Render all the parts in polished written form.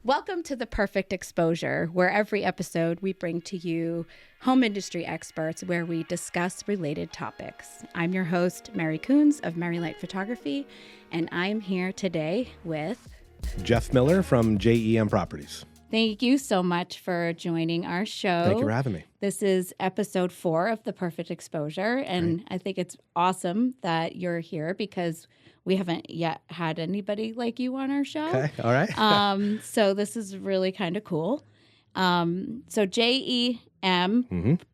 Welcome to The Perfect Exposure, where every episode we bring to you home industry experts where we discuss related topics. I'm your host, Mary Coons of Mary Light Photography, and I'm here today with Jeff Miller from JEM Properties. Thank you so much for joining our show. Thank you for having me. This is episode 4 of The Perfect Exposure, and Great. I think it's awesome that you're here because we haven't yet had anybody like you on our show. Okay, all right. So this is really kind of cool. So JEM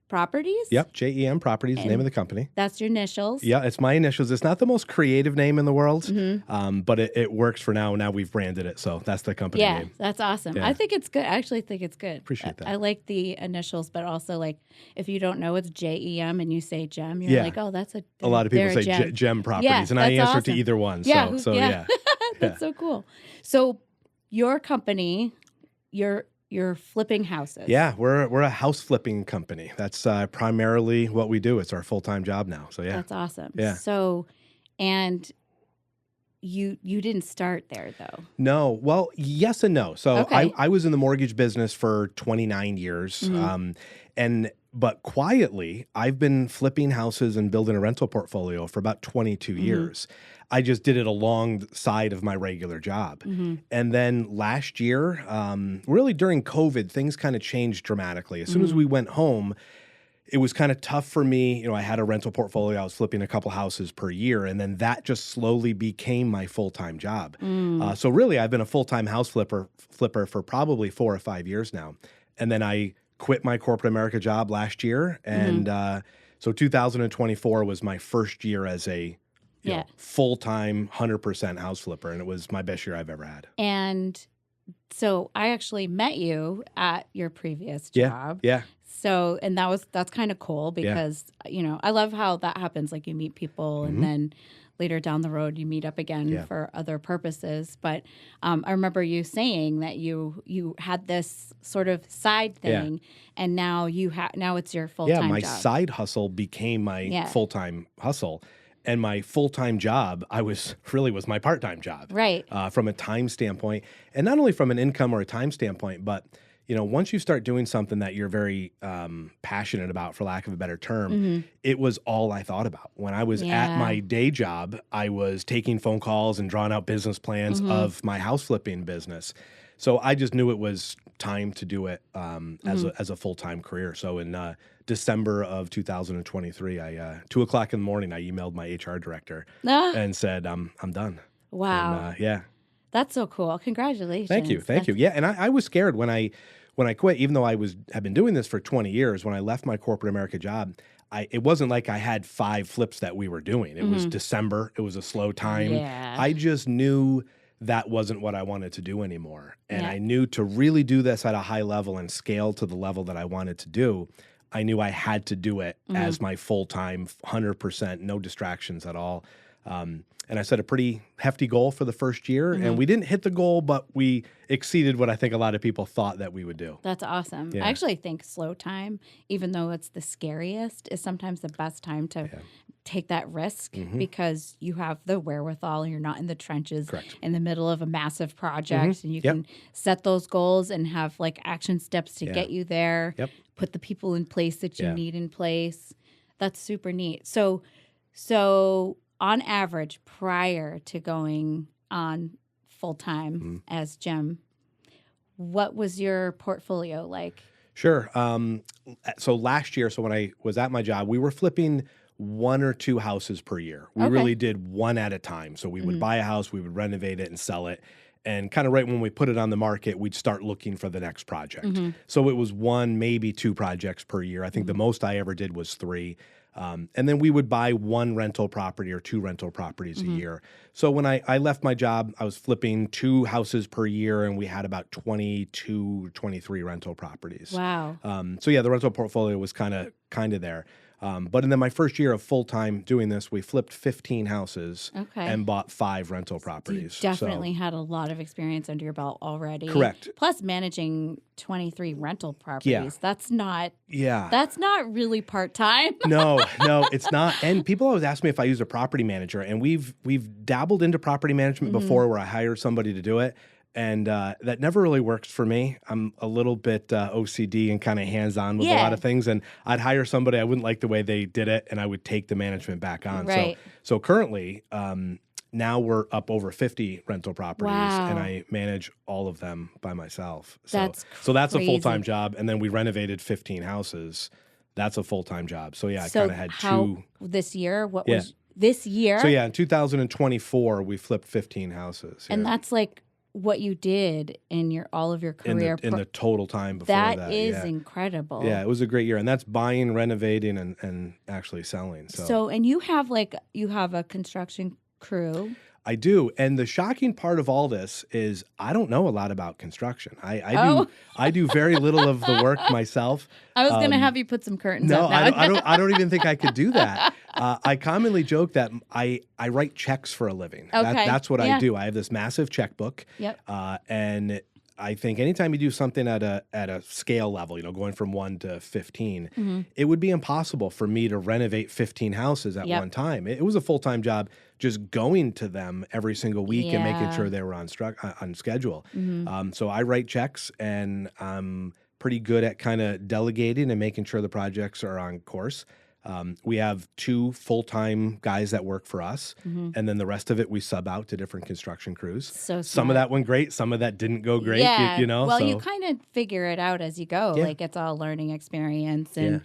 Properties? Yep, JEM Properties, the name of the company. That's your initials? Yeah, it's my initials. It's not the most creative name in the world, but it works for now. Now we've branded it, so that's the company name. That's awesome. Yeah. I think it's good. I actually think it's good. Appreciate that. I like the initials, but also like if you don't know it's JEM and you say Gem, you're Yeah. like, oh, that's A lot of people they're say Gem Properties, Yeah, and I that's answer to awesome. either one. Yeah, So yeah. That's so cool. So your company, you're flipping houses. Yeah, we're a house flipping company. That's primarily what we do. It's our full-time job now. So yeah. That's awesome. Yeah. So, and you didn't start there though. No. Well, yes and no. So Okay. I was in the mortgage business for 29 years. But quietly, I've been flipping houses and building a rental portfolio for about 22 years. I just did it alongside of my regular job. And then last year, really during COVID, things kind of changed dramatically. As soon as we went home, it was kind of tough for me. You know, I had a rental portfolio. I was flipping a couple houses per year, and then that just slowly became my full-time job. So really, I've been a full-time house flipper for probably 4 or 5 years now. And then I quit my corporate America job last year, and so 2024 was my first year as a full-time 100% house flipper, and it was my best year I've ever had. And so I actually met you at your previous job. Yeah. So, and that's kind of cool because, you know, I love how that happens. Like you meet people and then later down the road, you meet up again for other purposes. But I remember you saying that you had this sort of side thing and now now it's your full-time my job. side hustle became my full-time hustle. And my full-time job, was my part-time job. Right. From a time standpoint. And not only from an income or a time standpoint, but you know, once you start doing something that you're very passionate about, for lack of a better term, it was all I thought about. When I was at my day job, I was taking phone calls and drawing out business plans of my house flipping business. So I just knew it was time to do it as a full-time career. So in December of 2023, 2:00 in the morning, I emailed my HR director and said, I'm done. Wow. And, That's so cool. Congratulations. Thank you. Yeah, and I was scared when I quit, even though had been doing this for 20 years. When I left my corporate America job, it wasn't like I had 5 flips that we were doing. It was December. It was a slow time. Yeah. I just knew that wasn't what I wanted to do anymore. And I knew to really do this at a high level and scale to the level that I wanted to do, I knew I had to do it as my full-time, 100%, no distractions at all. And I set a pretty hefty goal for the first year, and we didn't hit the goal, but we exceeded what I think a lot of people thought that we would do. That's awesome. Yeah. I actually think slow time, even though it's the scariest, is sometimes the best time to take that risk because you have the wherewithal. You're not in the trenches in the middle of a massive project, and you can set those goals and have like action steps to get you there, put the people in place that you need in place. That's super neat. So on average, prior to going on full-time as Gem, what was your portfolio like? Sure. So last year, when I was at my job, we were flipping 1 or 2 houses per year. We really did one at a time. So we would buy a house, we would renovate it and sell it. And kind of right when we put it on the market, we'd start looking for the next project. So it was 1, maybe 2 projects per year. I think the most I ever did was 3. And then we would buy 1 rental property or 2 rental properties a year. So when I left my job, I was flipping 2 houses per year, and we had about 22, 23 rental properties. Wow. So yeah, the rental portfolio was kind of there. But in then my first year of full-time doing this, we flipped 15 houses and bought 5 rental properties. You definitely had a lot of experience under your belt already. Correct. Plus managing 23 rental properties. Yeah. That's not Yeah. that's not really part-time. No, it's not. And people always ask me if I use a property manager, and we've dabbled into property management before where I hired somebody to do it. and that never really works for me. I'm a little bit OCD and kind of hands-on with a lot of things, and I'd hire somebody, I wouldn't like the way they did it, and I would take the management back on. Right. So currently, now we're up over 50 rental properties, and I manage all of them by myself. So that's a full-time job, and then we renovated 15 houses. That's a full-time job. So yeah, I kind of had two. This year? What was this year? So yeah, in 2024, we flipped 15 houses. And that's like what you did in all of your career. In the total time before that. That is incredible. Yeah, it was a great year. And that's buying, renovating, and actually selling. So and you have a construction crew. I do. And the shocking part of all this is I don't know a lot about construction. I do very little of the work myself. I was going to have you put some curtains up now. I don't even think I could do that. I commonly joke that I write checks for a living. Okay. That's what I do. I have this massive checkbook. Yep. And I think anytime you do something at a scale level, going from 1 to 15, it would be impossible for me to renovate 15 houses at one time. It was a full-time job just going to them every single week and making sure they were on schedule. So I write checks, and I'm pretty good at kind of delegating and making sure the projects are on course. We have 2 full-time guys that work for us, and then the rest of it we sub out to different construction crews. So some of that went great, some of that didn't go great. Yeah. Well, you kind of figure it out as you go. Yeah. Like it's all learning experience, and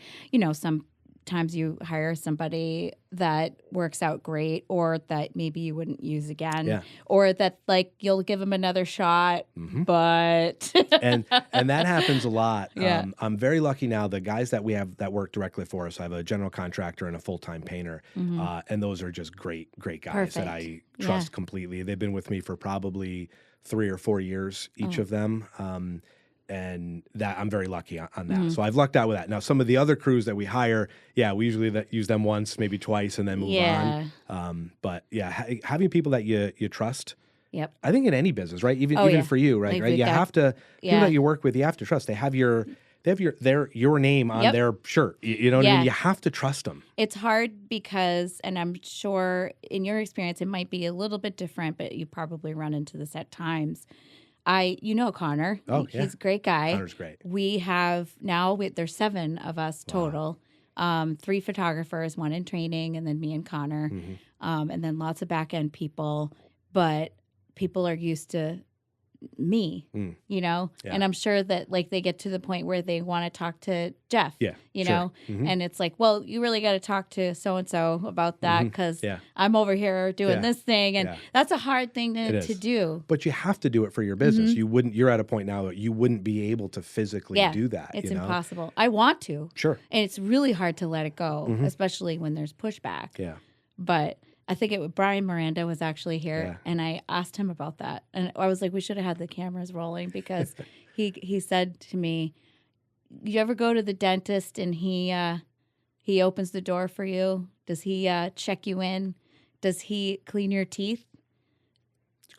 sometimes you hire somebody that works out great, or that maybe you wouldn't use again, or that like you'll give them another shot, but and that happens a lot. I'm very lucky now. The guys that we have that work directly for us, I have a general contractor and a full-time painter, and those are just great guys that I trust completely. They've been with me for probably 3 or 4 years, each of them. And that I'm very lucky on that. So I've lucked out with that. Now, some of the other crews that we hire, we usually use them once, maybe twice, and then move on. But having people that you trust. Yep. I think in any business, right? Even for you, right? Like you have to people that you work with. You have to trust. They have your name on their shirt. You know what I mean? You have to trust them. It's hard because, and I'm sure in your experience it might be a little bit different, but you probably run into this at times. Connor. Oh, yeah. He's a great guy. Connor's great. We have there's 7 of us total. 3 photographers, 1 in training, and then me and Connor. And then lots of back end people. But people are used to me, and I'm sure that like they get to the point where they want to talk to Jeff, and it's like, well, you really got to talk to so-and-so about that because I'm over here doing this thing, and that's a hard thing to do. But you have to do it for your business. You're at a point now that you wouldn't be able to physically do that. It's impossible. I want to. Sure. And it's really hard to let it go, especially when there's pushback. Yeah. But I think Brian Miranda was actually here, and I asked him about that. And I was like, we should have had the cameras rolling because he said to me, you ever go to the dentist and he opens the door for you? Does he check you in? Does he clean your teeth?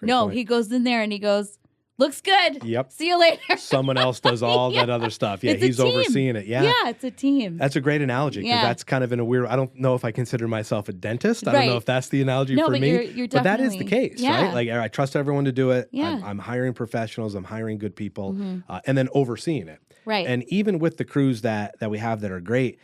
No, he goes in there and he goes, looks good. Yep. See you later. Someone else does all that other stuff. Yeah, he's overseeing it. Yeah. Yeah, it's a team. That's a great analogy because that's kind of in a weird. I don't know if I consider myself a dentist. I don't know if that's the analogy for me. You're but that is the case, right? Like I trust everyone to do it. Yeah. I'm hiring professionals. I'm hiring good people, and then overseeing it. Right. And even with the crews that we have that are great,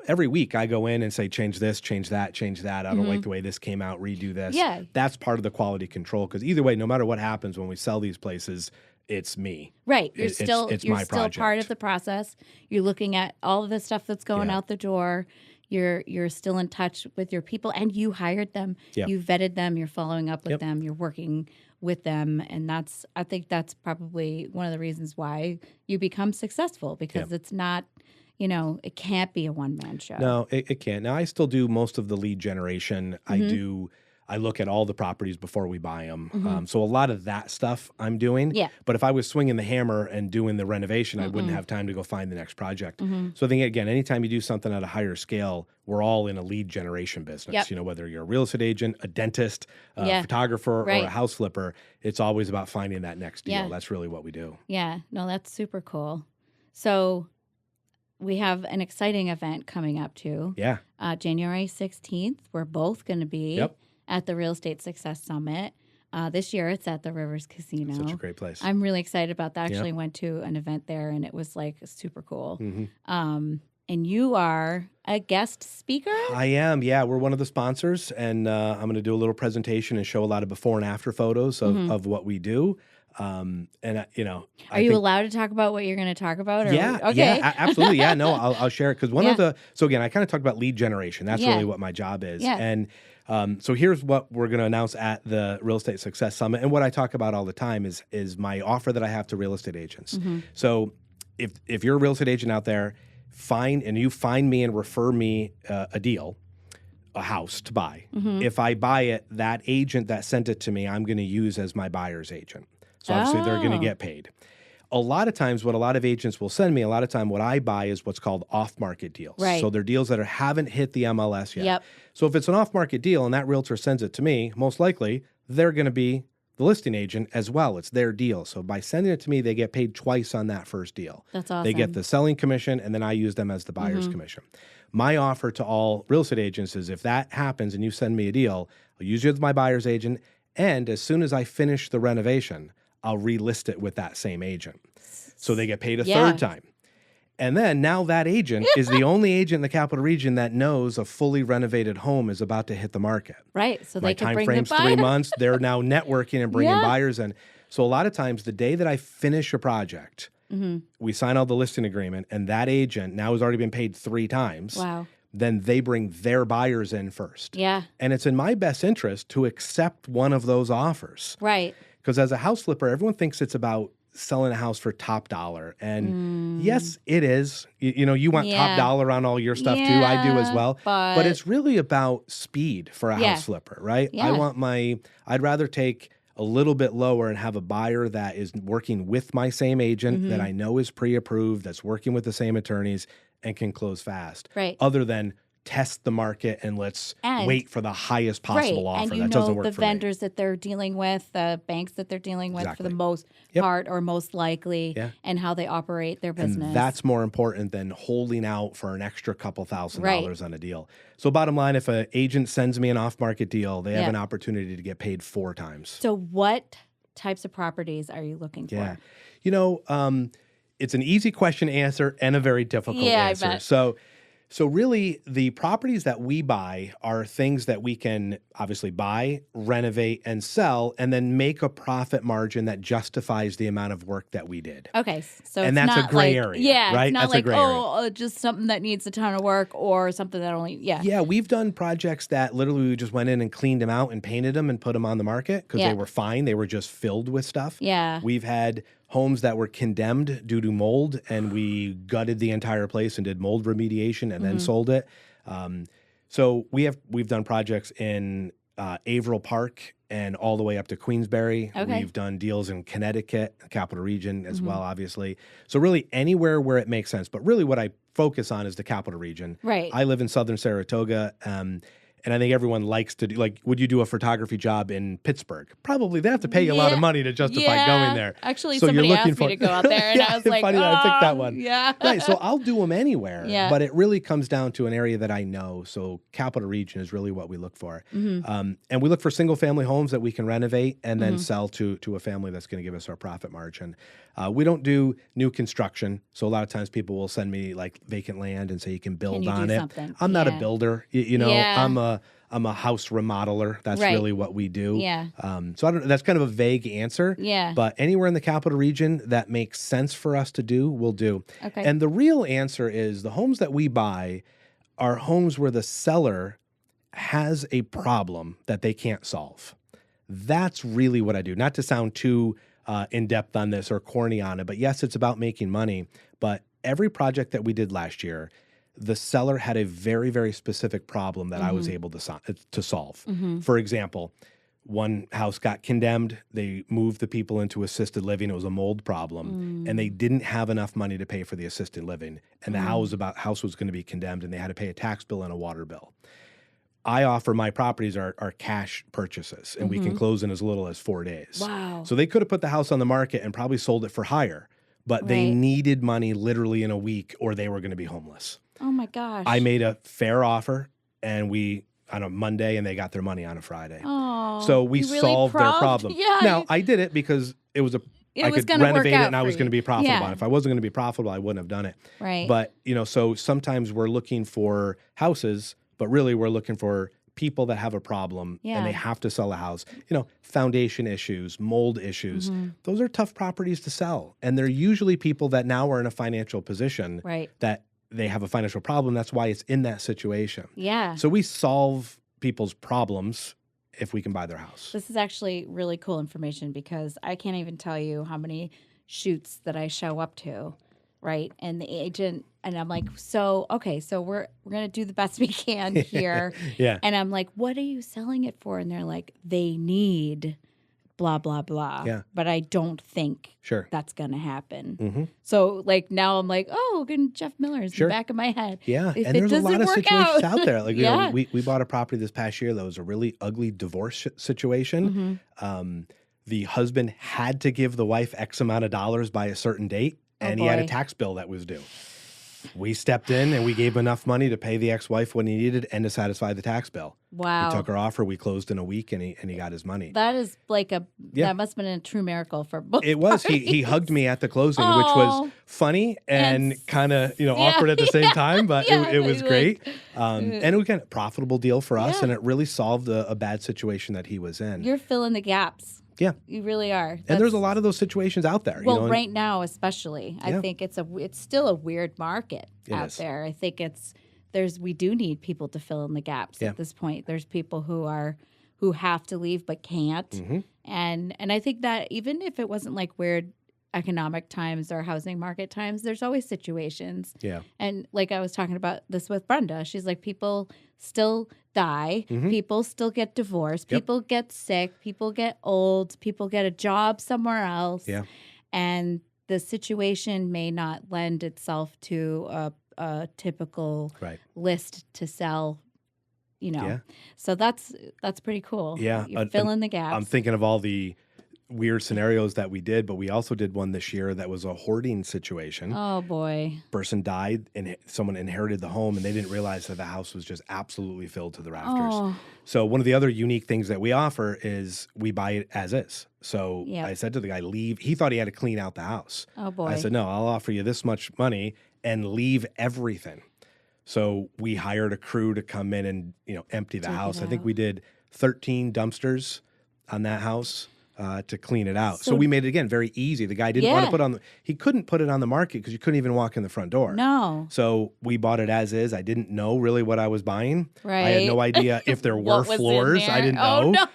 every week I go in and say, change this, change that, change that. I don't like the way this came out, redo this. Yeah. That's part of the quality control because either way, no matter what happens when we sell these places, it's me. Right. You're still part of the process. You're looking at all of the stuff that's going out the door. You're still in touch with your people, and you hired them. Yep. You vetted them. You're following up with them. You're working with them, and I think that's probably one of the reasons why you become successful because it's not. It can't be a one-man show. No, it can't. Now, I still do most of the lead generation. I look at all the properties before we buy them. So a lot of that stuff I'm doing. Yeah. But if I was swinging the hammer and doing the renovation, I wouldn't have time to go find the next project. So I think, again, anytime you do something at a higher scale, we're all in a lead generation business. Yep. Whether you're a real estate agent, a dentist, a photographer, or a house flipper, it's always about finding that next deal. That's really what we do. Yeah. No, that's super cool. So we have an exciting event coming up too. Yeah. January 16th. We're both going to be at the Real Estate Success Summit. This year it's at the Rivers Casino. Such a great place. I'm really excited about that. I actually went to an event there and it was like super cool. And you are a guest speaker? I am. Yeah, we're one of the sponsors, and I'm going to do a little presentation and show a lot of before and after photos of what we do. And are you allowed to talk about what you're going to talk about? Or yeah, okay. Yeah, absolutely. Yeah, no, I'll share it because so again, I kind of talked about lead generation. That's really what my job is. Yeah. And so here's what we're going to announce at the Real Estate Success Summit, and what I talk about all the time is my offer that I have to real estate agents. So if you're a real estate agent out there, find me and refer me a deal, a house to buy. If I buy it, that agent that sent it to me, I'm going to use as my buyer's agent. So obviously they're going to get paid. A lot of times what a lot of agents will send me, a lot of time what I buy is what's called off-market deals. Right. So they're deals that haven't hit the MLS yet. Yep. So if it's an off-market deal and that realtor sends it to me, most likely they're going to be the listing agent as well. It's their deal. So by sending it to me, they get paid twice on that first deal. That's awesome. They get the selling commission, and then I use them as the buyer's commission. My offer to all real estate agents is if that happens and you send me a deal, I'll use you as my buyer's agent, and as soon as I finish the renovation, I'll relist it with that same agent. So they get paid a third time. And then now that agent is the only agent in the Capital Region that knows a fully renovated home is about to hit the market. Right. So My they can time bring frame's the buyer. 3 months. They're now networking and bringing buyers in. So a lot of times the day that I finish a project, we sign out the listing agreement, and that agent now has already been paid 3 times. Wow. Then they bring their buyers in first. Yeah. And it's in my best interest to accept one of those offers. Right. Because as a house flipper, everyone thinks it's about selling a house for top dollar. And yes, it is. You want top dollar on all your stuff too. I do as well. But it's really about speed for a house flipper, right? Yeah. I'd rather take a little bit lower and have a buyer that is working with my same agent that I know is pre-approved, that's working with the same attorneys and can close fast. Right. Other than test the market and let's wait for the highest possible offer. And that doesn't work the for me. vendors that they're dealing with, the banks that they're dealing with for the most part or most likely, and how they operate their business. And that's more important than holding out for an extra couple $1,000s on a deal. So bottom line, if an agent sends me an off-market deal, they have an opportunity to get paid 4 times. So what types of properties are you looking for? Yeah. It's an easy question to answer and a very difficult answer. I bet. So really, the properties that we buy are things that we can obviously buy, renovate, and sell, and then make a profit margin that justifies the amount of work that we did. Okay, so and it's that's not a gray like, area, yeah, right? It's not that's like, a gray area. just something that needs a ton of work or something that only, Yeah, we've done projects that literally we just went in and cleaned them out and painted them and put them on the market because they were fine. They were just filled with stuff. Yeah. We've had homes that were condemned due to mold, and we gutted the entire place and did mold remediation and then sold it. So we've done projects in Averill Park and all the way up to Queensbury. Okay. We've done deals in Connecticut, Capital Region as well, obviously. So really anywhere where it makes sense. But really what I focus on is the Capital Region. Right. I live in Southern Saratoga. And I think everyone likes to do, would you do a photography job in Pittsburgh? Probably. They have to pay you a lot of money to justify going there. Actually, so somebody you're asked looking me to go out there, and I was like, funny that I picked that one. Yeah. Right. So I'll do them anywhere. Yeah. But it really comes down to an area that I know. So Capital Region is really what we look for. And we look for single family homes that we can renovate and then sell to a family that's going to give us our profit margin. We don't do new construction. So a lot of times people will send me vacant land and say you can build on it. Something? I'm not a builder. I'm a house remodeler. That's really what we do. Yeah. So I don't. That's kind of a vague answer. Yeah. But anywhere in the Capital Region that makes sense for us to do, we'll do. Okay. And the real answer is the homes that we buy are homes where the seller has a problem that they can't solve. That's really what I do. Not to sound too in depth on this or corny on it, but yes, it's about making money. But every project that we did last year, the seller had a very, very specific problem that I was able to solve. For example, one house got condemned. They moved the people into assisted living. It was a mold problem, and they didn't have enough money to pay for the assisted living. And the house was going to be condemned, and they had to pay a tax bill and a water bill. I offer my properties are cash purchases, and we can close in as little as 4 days. Wow. So they could have put the house on the market and probably sold it for higher, but they needed money literally in a week or they were going to be homeless. Oh my gosh. I made a fair offer, and on a Monday and they got their money on a Friday. Oh, So we you really solved their proved- problem. Yeah, Now, I did it because it was I was could gonna work renovate it out and I for was going to you. be profitable. Yeah. If I wasn't going to be profitable, I wouldn't have done it. right. But, so sometimes we're looking for houses, but really we're looking for people that have a problem and they Yeah. have to sell a house. Foundation issues, mold issues. Mm-hmm. Those are tough properties to sell. And they're usually people that now are in a financial position right. that they have a financial problem. That's why it's in that situation. Yeah. So we solve people's problems if we can buy their house. This is actually really cool information because I can't even tell you how many shoots that I show up to, right? And the agent and I'm like, so we're gonna do the best we can here. Yeah. And I'm like, what are you selling it for? And they're like, they need blah blah blah. Yeah. But I don't think Sure. that's gonna happen. Mm-hmm. So like now I'm like, oh, Jeff Miller's Sure. in the back of my head. Yeah, If and it there's a lot doesn't of work situations out. out there. Like, Yeah. we bought a property this past year that was a really ugly divorce situation. Mhm. The husband had to give the wife X amount of dollars by a certain date, Oh, and he had a boy. tax bill that was due. We stepped in and we gave him enough money to pay the ex-wife what he needed and to satisfy the tax bill. Wow. We took her offer. We closed in a week, and he got his money. That is like Yeah. that must have been a true miracle for both. It was. He parties. hugged me at the closing, which was Oh. funny and And kind of awkward at the same time, but Yeah, it was like- great. And it was kind of a profitable deal for us, Yeah. and it really solved a bad situation that he was in. You're filling the gaps. Yeah. You really are. And there's a lot of those situations out there. Well, and- right now especially, Yeah. I think it's still a weird market It out is. there. I think we do need people to fill in the gaps Yeah. at this point. There's people who have to leave but can't. Mhm. And I think that even if it wasn't like weird economic times or housing market times, there's always situations. Yeah. And like I was talking about this with Brenda, she's like, people still die, Mhm. people still get divorced, Yep. people get sick, people get old, people get a job somewhere else. Yeah. And the situation may not lend itself to a typical Right. list to sell, Yeah. So that's pretty cool. Yeah, You're and filling the gaps. I'm thinking of all the weird scenarios that we did, but we also did one this year that was a hoarding situation. Oh boy. Person died and someone inherited the home, and they didn't realize that the house was just absolutely filled to the rafters. Oh, So one of the other unique things that we offer is we buy it as is. So Yep. I said to the guy, leave. He thought he had to clean out the house. oh boy. I said, no, I'll offer you this much money and leave everything. So we hired a crew to come in and empty the Take it house. I think out. we did 13 dumpsters on that house to clean it out. So So- we made it again very easy. The guy didn't want Yeah. to he couldn't put it on the market because you couldn't even walk in the front door. No. So we bought it as is. I didn't know really what I was buying. Right. I had no idea if there were What was in floors. I there? didn't Oh, know.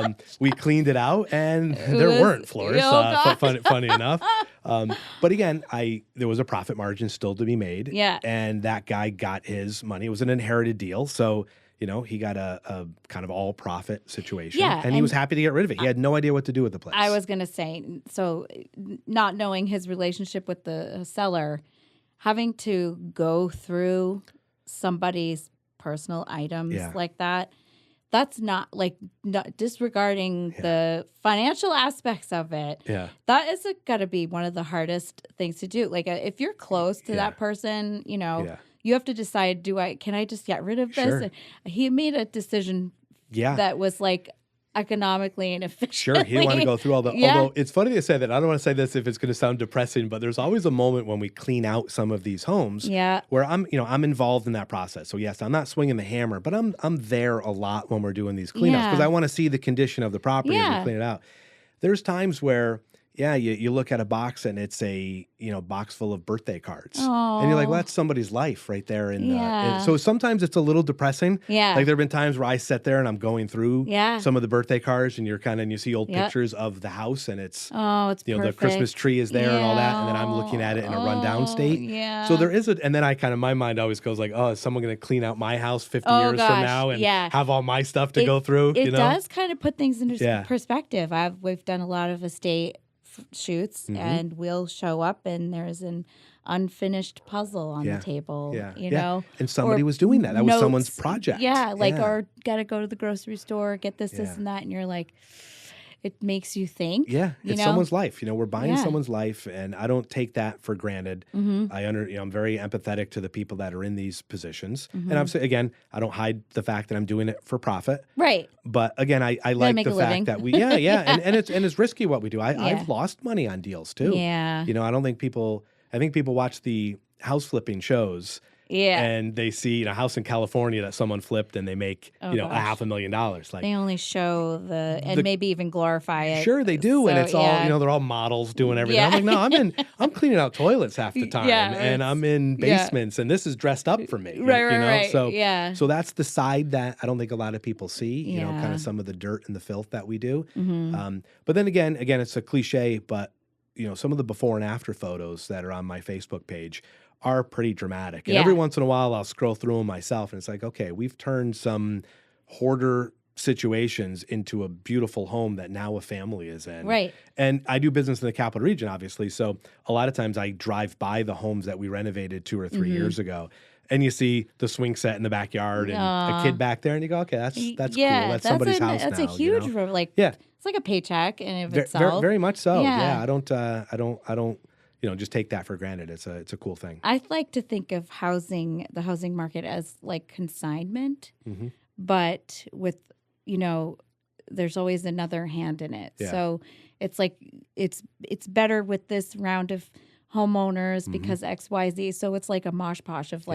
no. We cleaned it out, and there was- weren't floors. Oh, God. Funny enough. But again, there was a profit margin still to be made. Yeah. And that guy got his money. It was an inherited deal, so he got a kind of all profit situation. Yeah, and he was and happy to get rid of it. He had no idea what to do with the place. I was going to say, so not knowing his relationship with the seller, having to go through somebody's personal items Yeah. like that, that's not disregarding Yeah. the financial aspects of it. Yeah. That is got to be one of the hardest things to do. Like if you're close to Yeah. that person, Yeah. you have to decide, can I just get rid of this? Sure. And he made a decision Yeah. that was like economically and efficient. Sure, he didn't want to go through all the. Yeah. Although it's funny to say that. I don't want to say this if it's going to sound depressing, but there's always a moment when we clean out some of these homes Yeah. where I'm involved in that process. So yes, I'm not swinging the hammer, but I'm there a lot when we're doing these cleanups because Yeah. I want to see the condition of the property as Yeah. we clean it out. There's times where. Yeah, you look at a box and it's a box full of birthday cards, and you're like, well, Aw. that's somebody's life right there. And Yeah. so sometimes it's a little depressing. Yeah. Like there've been times where I sit there and I'm going through Yeah. some of the birthday cards, and you see old Yep. pictures of the house, and it's Oh, it's the perfect. Christmas tree is there and all that, and then I'm looking at it in a rundown state. Yeah. So there is and then my mind always goes like, oh, is someone going to clean out my house 50 Oh, years from gosh, now and yeah. have all my stuff to It- go through? It does kind of put things into Yeah. perspective. We've done a lot of estate shoots, Mhm. and we'll show up, and there's an unfinished puzzle on Yeah. the table. Yeah. You Yeah. know, And somebody or was doing that. That was someone's notes. project. Yeah, Yeah. or got to go to the grocery store, get this, Yeah. and that, and you're like, it makes you think. Yeah, you it's know? someone's life. We're buying Yeah. someone's life, and I don't take that for granted. I'm very empathetic to the people that are in these positions, and obviously, again, I don't hide the fact that I'm doing it for profit. Right. But again, I like make the a fact living. that and it's risky what we do. I've lost money on deals too. Yeah. I don't think people. I think people watch the house flipping shows. Yeah. And they see a house in California that someone flipped and they make, Oh, a gosh. $500,000. Like, They only show and maybe even glorify it. sure they do. And So, it's all, they're all models doing everything. Yeah. I'm like, no, I'm cleaning out toilets half the time. Yeah, and I'm in basements and this is dressed up for me. Right. So, Yeah. so that's the side that I don't think a lot of people see, kind Yeah. of some of the dirt and the filth that we do. But then again, it's a cliche, but some of the before and after photos that are on my Facebook page are pretty dramatic. And every once in a while I'll scroll through them myself and it's like, okay, we've turned some hoarder situations into a beautiful home that now a family is in. Right. And I do business in the capital region, obviously. So a lot of times I drive by the homes that we renovated 2 or 3 years ago. And you see the swing set in the backyard and a kid back there, and you go, "Okay, that's cool. That's somebody's house That's now." a huge, it's like a paycheck in of itself. Very much so. Yeah. I don't just take that for granted. It's a cool thing. I like to think of the housing market as like consignment, but with, there's always another hand in it. Yeah. So it's like, it's better with this round of homeowners because XYZ. So it's like a mosh posh of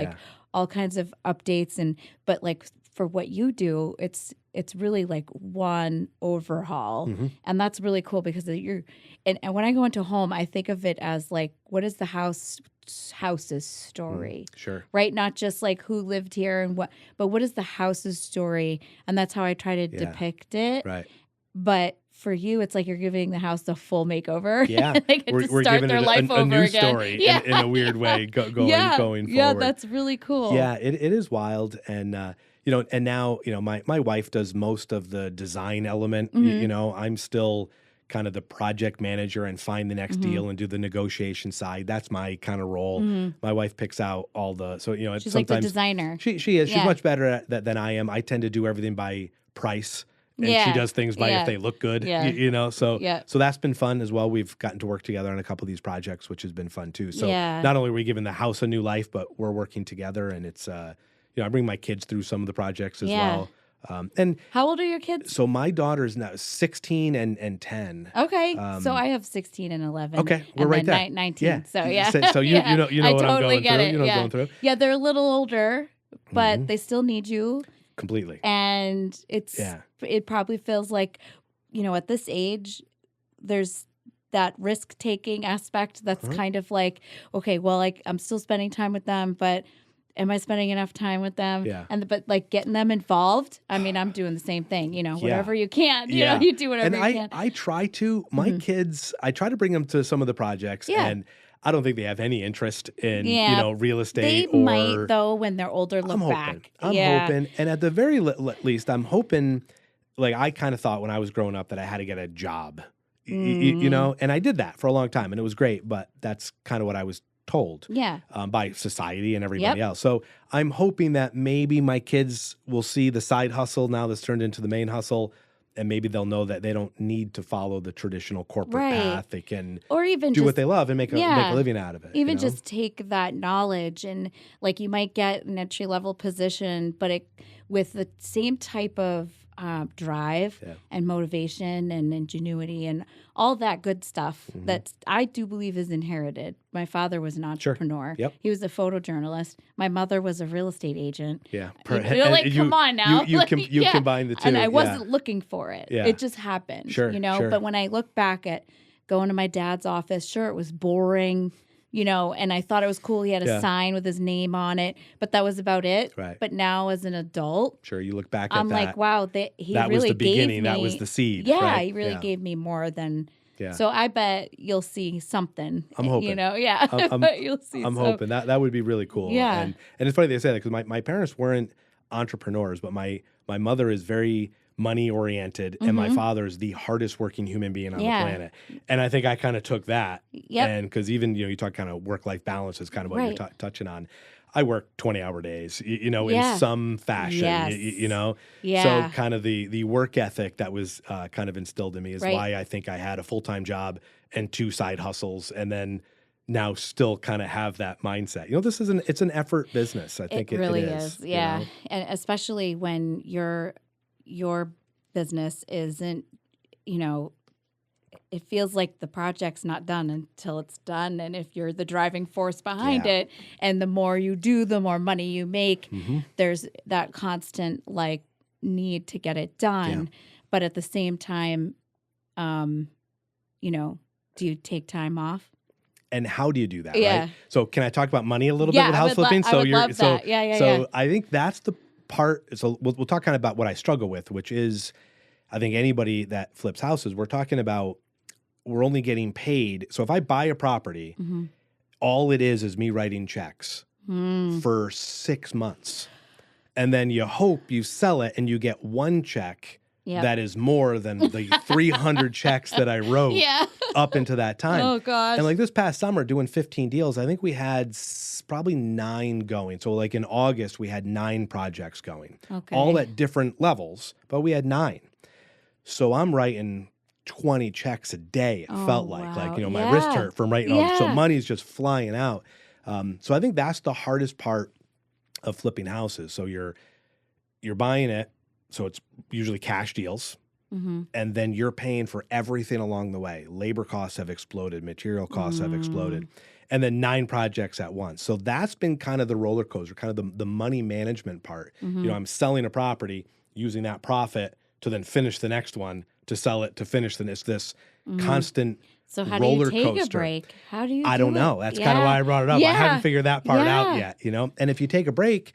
all kinds of updates but like for what you do, it's really like one overhaul. And that's really cool because and when I go into a home, I think of it as like, what is the house's story? Sure. Right? Not just like who lived here but what is the house's story? And that's how I try to depict it. Right. But for you, it's like you're giving the house a full makeover. Yeah. They get to We're start giving their it life a over new again. story in a weird way going forward. Yeah, that's really cool. Yeah, it is wild. And, and now, my wife does most of the design element. I'm still kind of the project manager and find the next deal and do the negotiation side. That's my kind of role. My wife picks out all the, so, She's sometimes like the designer. She is. She's much better at that than I am. I tend to do everything by price. And she does things by if they look good, So that's been fun as well. We've gotten to work together on a couple of these projects, which has been fun too. So not only are we giving the house a new life, but we're working together, and it's I bring my kids through some of the projects as well. And how old are your kids? So my daughter's now 16 and 10. Okay, so I have 16 and 11. Okay, we're right there. 19. Yeah. So yeah, So you know I what totally I'm going get through. it. You know what I'm going through. Yeah, they're a little older, but they still need you. Completely. And it probably feels like, at this age, there's that risk-taking aspect that's kind of like, okay, well, like I'm still spending time with them, but am I spending enough time with them? Yeah. But like getting them involved, I mean, I'm doing the same thing, whatever you can, you do whatever you can. I try to, my kids, I try to bring them to some of the projects and I don't think they have any interest in, real estate. They might, though, when they're older, look back. I'm hoping. And at the very least, I'm hoping, like I kind of thought when I was growing up that I had to get a job, and I did that for a long time and it was great, but that's kind of what I was told by society and everybody else. So I'm hoping that maybe my kids will see the side hustle now that's turned into the main hustle. And maybe they'll know that they don't need to follow the traditional corporate path. They can or even do what they love and make a living out of it. Even just take that knowledge and like you might get an entry level position, but with the same type of drive and motivation and ingenuity and all that good stuff that I do believe is inherited. My father was an entrepreneur. Sure. Yep. He was a photojournalist. My mother was a real estate agent. Yeah. Come on now. You combine the two. And I wasn't looking for it. Yeah. It just happened. Sure. But when I look back at going to my dad's office, sure, it was boring. And I thought it was cool. He had a sign with his name on it, but that was about it. Right. But now as an adult, sure, you look back at I'm that. like, wow, that really was the gave beginning. me, that was the seed. Yeah, right? he really gave me more than. Yeah. So I bet you'll see something. I'm hoping. I bet you'll see. I'm hoping that would be really cool. Yeah. And it's funny they say that because my parents weren't entrepreneurs, but my mother is very money oriented and my father is the hardest working human being on the planet. And I think I kind of took that. Yep. And because even, you talk kind of work-life balance is kind of what you're touching on. I work 20-hour days, in Yeah. some fashion, Yes. So Yeah. kind of the work ethic that was kind of instilled in me is Right. why I think I had a full-time job and 2 side hustles, and then now still kind of have that mindset. This is it's an effort business. I think It it really is. is. Yeah. And especially when your business isn't, it feels like the project's not done until it's done. And if you're the driving force behind Yeah. it, and the more you do, the more money you make, Mhm. there's that constant need to get it done. But at the same time, um, do you take time off? And how do you do that, Yeah. right? So can I talk about money a little bit Yeah, with house flipping? I would love that. Yeah. So I think that's the part. So we'll talk kind of about what I struggle with, which is I think anybody that flips houses, we're talking about we're only getting paid. So if I buy a property, Mhm. all it is me writing checks for 6 months. And then you hope you sell it and you get one check Yep. that is more than the 300 checks that I wrote Yeah. up into that time. Oh, gosh. And like this past summer doing 15 deals, I think we had probably 9 going. So like in August, we had 9 projects going, Okay. all at different levels, but we had 9. So I'm writing 20 checks a day. It felt like, wow. my wrist hurt from writing all. So Yeah. money's just flying out. So I think that's the hardest part of flipping houses. So you're buying it. So it's usually cash deals. Mm-hmm. And then you're paying for everything along the way. Labor costs have exploded. Material costs have exploded. And then 9 projects at once. So that's been kind of the roller coaster, kind of the money management part. Mm-hmm. I'm selling a property, using that profit to then finish the next one, to sell it, to finish this constant So how do roller you take coaster. a break? How do you? I don't do know. it? That's kind of why I brought it up. I Yeah. haven't figured that part out Yeah. yet, And if you take a break,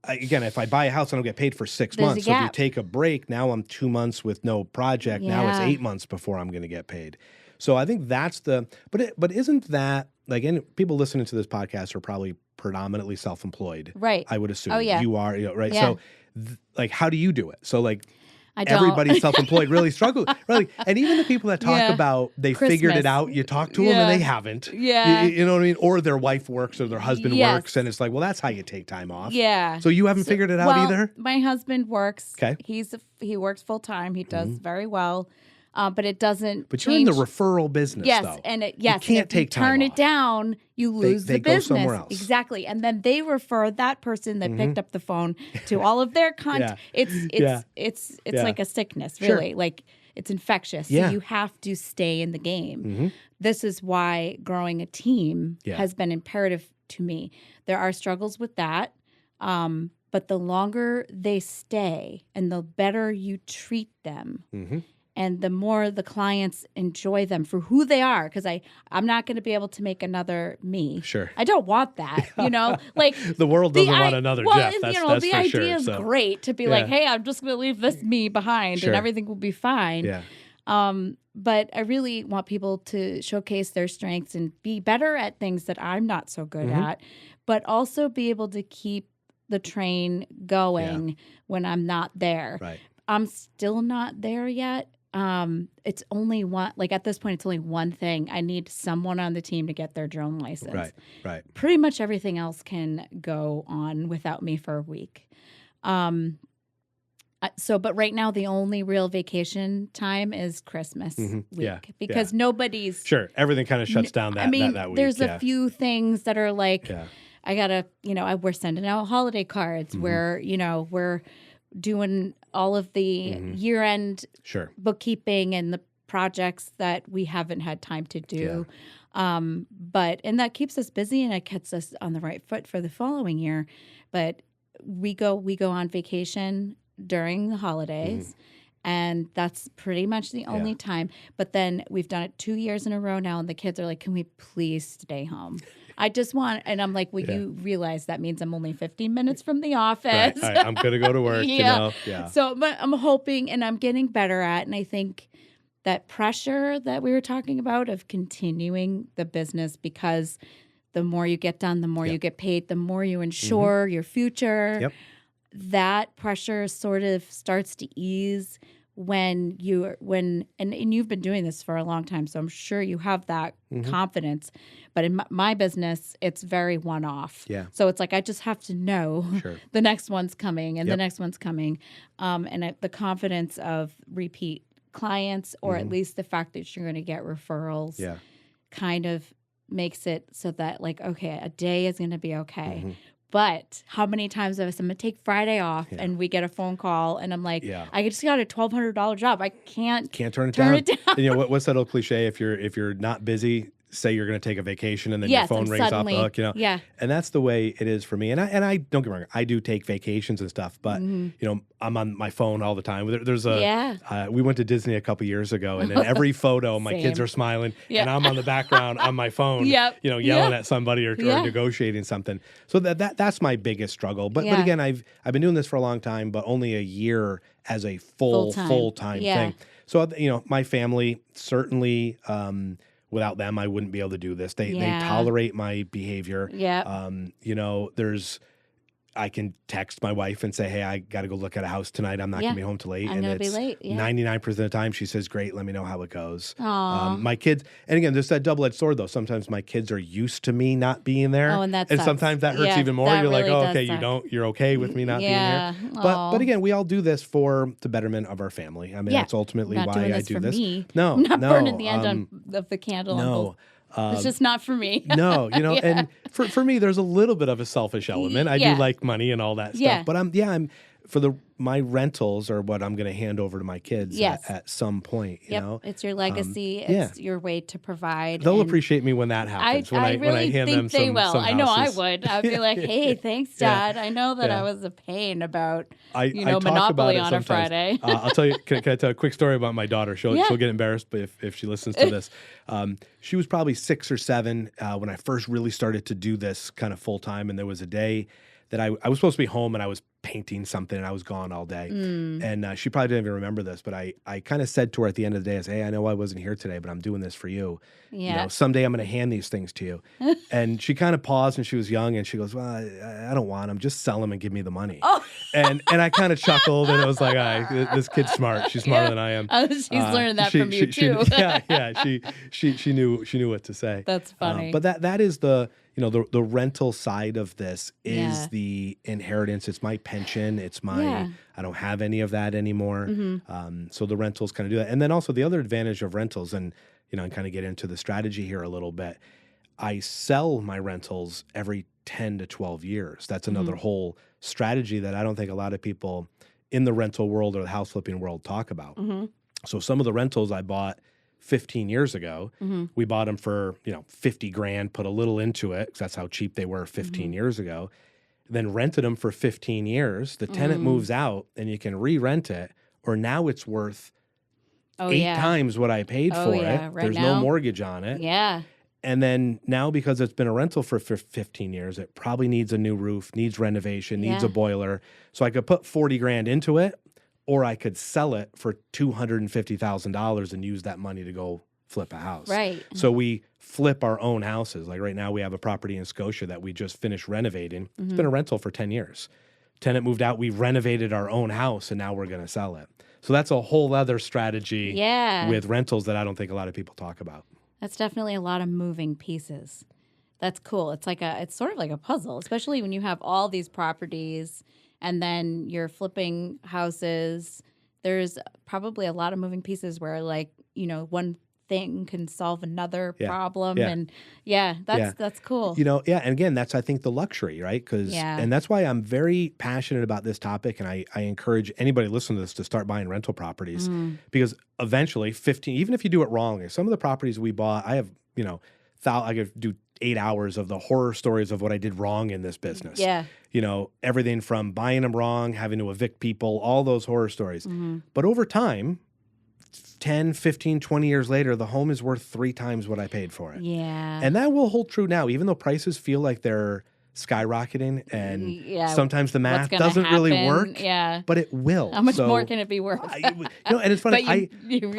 again, if I buy a house, I don't get paid for 6 There's a months. So if you gap. take a break, now I'm 2 months with no project. Now it's Yeah. 8 months before I'm going to get paid. So I think that's but isn't that and people listening to this podcast are probably predominantly self-employed. Right. I would assume. Oh, yeah. You are, right? Yeah. So how do you do it? So I don't. everybody self-employed really struggles. Really. And even the people that talk Yeah. about they figured Christmas. it out, you talk to them and Yeah. they haven't. Yeah. You know what I mean? Or their wife works or their husband Yes. works. And it's like, well, that's how you take time off. Yeah. So you haven't figured it out well, either? My husband works. Okay. He works full time. He does very well, but it doesn't. But you're in the change- referral business, Yes, though. and you and can't if take you turn time it off. down, you lose They the go business. somewhere else. Exactly, and then they refer that person that picked up the phone to all of their contact. Yeah. It's Yeah. like a sickness, Sure. really. Like it's infectious. Yeah. So you have to stay in the game. This is why growing a team Yeah. has been imperative to me. There are struggles with that. But the longer they stay and the better you treat them, and the more the clients enjoy them for who they are, because I'm not going to be able to make another me. Sure. I don't want that, like The world doesn't want another Jeff. and, That's the for idea sure. is So, great to be Yeah. like, hey, I'm just going to leave this me behind Sure. and everything will be fine. yeah. But I really want people to showcase their strengths and be better at things that I'm not so good at, but also be able to keep the train going when I'm not there. Right. I'm still not there yet. It's only one, at this point, it's only one thing. I need someone on the team to get their drone license. Right. Right. Pretty much everything else can go on without me for a week. But right now, the only real vacation time is Christmas week Yeah, because nobody's. Sure. Everything kind of shuts down that week. There's yeah. a few things that are like, Yeah. I gotta, we're sending out holiday cards. We're doing all of the year-end Sure. bookkeeping and the projects that we haven't had time to do. And that keeps us busy and it gets us on the right foot for the following year. But we go on vacation during the holidays. And that's pretty much the only time. But then we've done it 2 years in a row now, and the kids are like, can we please stay home? I just want, and I'm like, well, you realize that means I'm only 15 minutes from the office. Right. I'm going to go to work, Yeah. Yeah. So but I'm hoping, and I'm getting better at, and I think that pressure that we were talking about of continuing the business, because the more you get done, the more you get paid, the more you ensure your future. Yep. That pressure sort of starts to ease when and you've been doing this for a long time, so I'm sure you have that confidence. But in my business, it's very one-off. Yeah. So it's like I just have to know the next one's coming and the next one's coming, the confidence of repeat clients, or at least the fact that you're going to get referrals, kind of makes it so that like, okay, a day is going to be okay. But how many times have I said, I'm going to take Friday off and we get a phone call and I'm like, I just got a $1,200 job. I can't turn it down. You know, what's that old cliche? If you're not busy, say you're going to take a vacation and then your phone rings off the hook, you know? Yeah. And that's the way it is for me. And I don't get me wrong, I do take vacations and stuff, but you know, I'm on my phone all the time. There's we went to Disney a couple years ago, and in every photo, my kids are smiling and I'm on the background on my phone, you know, yelling at somebody or negotiating something. So that's my biggest struggle. But again, I've been doing this for a long time, but only a year as a full-time thing. So, you know, my family certainly, without them, I wouldn't be able to do this. They tolerate my behavior. You know, I can text my wife and say, hey, I got to go look at a house tonight. I'm not going to be home till late. I'm going to be late. 99% of the time she says, great, let me know how it goes. My kids, and again, there's that double-edged sword though. Sometimes my kids are used to me not being there. Oh, and sometimes that hurts even more. You're really like, oh, okay, you're okay with me not being here. But again, we all do this for the betterment of our family. I mean, that's ultimately why I do this. No, not burning the end of the candle. No. It's just not for me. No, you know, and for me, there's a little bit of a selfish element. I do like money and all that stuff, but I'm for my rentals are what I'm going to hand over to my kids at some point. You know, it's your legacy. It's your way to provide. They'll appreciate me when that happens. When I hand them some, will. Some I know I would. I'd be like, hey, thanks, Dad. I know that I was a pain about I Monopoly on a Friday. I'll tell you. Can I tell a quick story about my daughter? She'll get embarrassed if she listens to this. She was probably 6 or 7 when I first really started to do this kind of full time, and there was a day that I was supposed to be home and I was painting something and I was gone all day. And she probably didn't even remember this, but I kind of said to her at the end of the day, I said, hey, I know I wasn't here today, but I'm doing this for you. You know, someday I'm going to hand these things to you. And she kind of paused, and she was young, and she goes, well, I don't want them. Just sell them and give me the money. And I kind of chuckled, and it was like, all right, this kid's smart. She's smarter than I am. She's learning that from you too. She knew what to say. That's funny. But that is the rental side of this is the inheritance. It's my pension. It's my, I don't have any of that anymore. So the rentals kind of do that. And then also the other advantage of rentals, and, you know, and kind of get into the strategy here a little bit. I sell my rentals every 10 to 12 years. That's another whole strategy that I don't think a lot of people in the rental world or the house flipping world talk about. So some of the rentals I bought 15 years ago, we bought them for, you know, $50,000, put a little into it because that's how cheap they were 15 years ago, then rented them for 15 years. The tenant moves out and you can re-rent it, or now it's worth 8 times what I paid for it. There's no mortgage on it. And then now, because it's been a rental for 15 years, it probably needs a new roof, needs renovation, needs a boiler. So I could put $40,000 into it, or I could sell it for $250,000 and use that money to go flip a house. Right. So we flip our own houses. Like right now, we have a property in Scotia that we just finished renovating. It's been a rental for 10 years. Tenant moved out. We renovated our own house, and now we're going to sell it. So that's a whole other strategy with rentals that I don't think a lot of people talk about. That's definitely a lot of moving pieces. That's cool. It's sort of like a puzzle, especially when you have all these properties and then you're flipping houses. There's probably a lot of moving pieces where, like, you know, one thing can solve another problem. And that's cool. You know, and again, that's, I think, the luxury, right? And that's why I'm very passionate about this topic. And I encourage anybody listening to this to start buying rental properties, because eventually even if you do it wrong, some of the properties we bought, I have, you know, I could do 8 hours of the horror stories of what I did wrong in this business. You know, everything from buying them wrong, having to evict people, all those horror stories. But over time, 10, 15, 20 years later, the home is worth 3 times what I paid for it. And that will hold true now, even though prices feel like they're skyrocketing and sometimes the math doesn't really work, but it will. How much more can it be worth? And it's funny.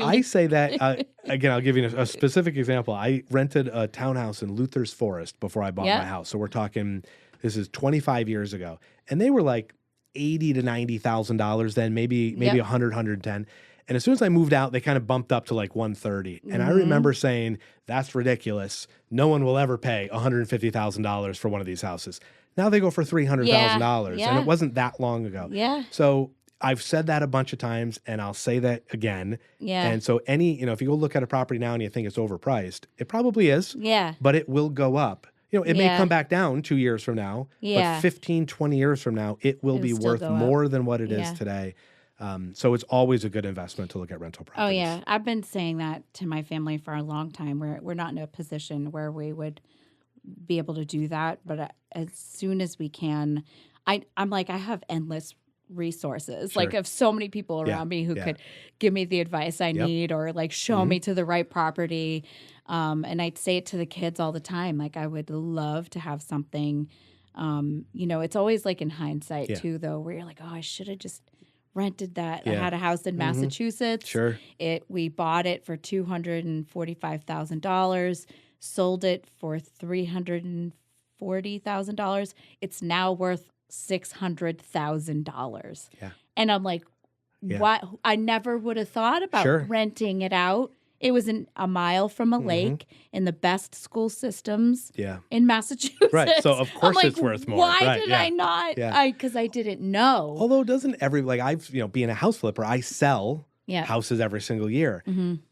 I say that, again, I'll give you a specific example. I rented a townhouse in Luther's Forest before I bought my house. So we're talking, this is 25 years ago. And they were like $80,000 to $90,000 then, maybe 100, 110. And as soon as I moved out, they kind of bumped up to like 130. And I remember saying, that's ridiculous. No one will ever pay $150,000 for one of these houses. Now they go for $300,000. Yeah. And it wasn't that long ago. Yeah. So I've said that a bunch of times, and I'll say that again. Yeah. And so if you go look at a property now and you think it's overpriced, it probably is. Yeah. But it will go up. It may come back down 2 years from now, Yeah. but 15, 20 years from now, it will be still worth go up. more than what it is Yeah. today. So it's always a good investment to look at rental properties. Oh yeah, I've been saying that to my family for a long time. We're not in a position where we would be able to do that, but as soon as we can, I'm like, I have endless resources, Sure. like of so many people around me who could give me the advice I need or like show me to the right property. And I'd say it to the kids all the time. Like I would love to have something, it's always like in hindsight too, though, where you're like, oh, I should have just rented that. I had a house in Massachusetts. Sure. We bought it for $245,000, sold it for $340,000. It's now worth $600,000. Yeah. And I'm like, what? I never would have thought about renting it out. It was a mile from a lake in the best school systems in Massachusetts. Right. So of course like, it's worth more. Why did I not? Because I didn't know. Although doesn't being a house flipper, I sell houses every single year.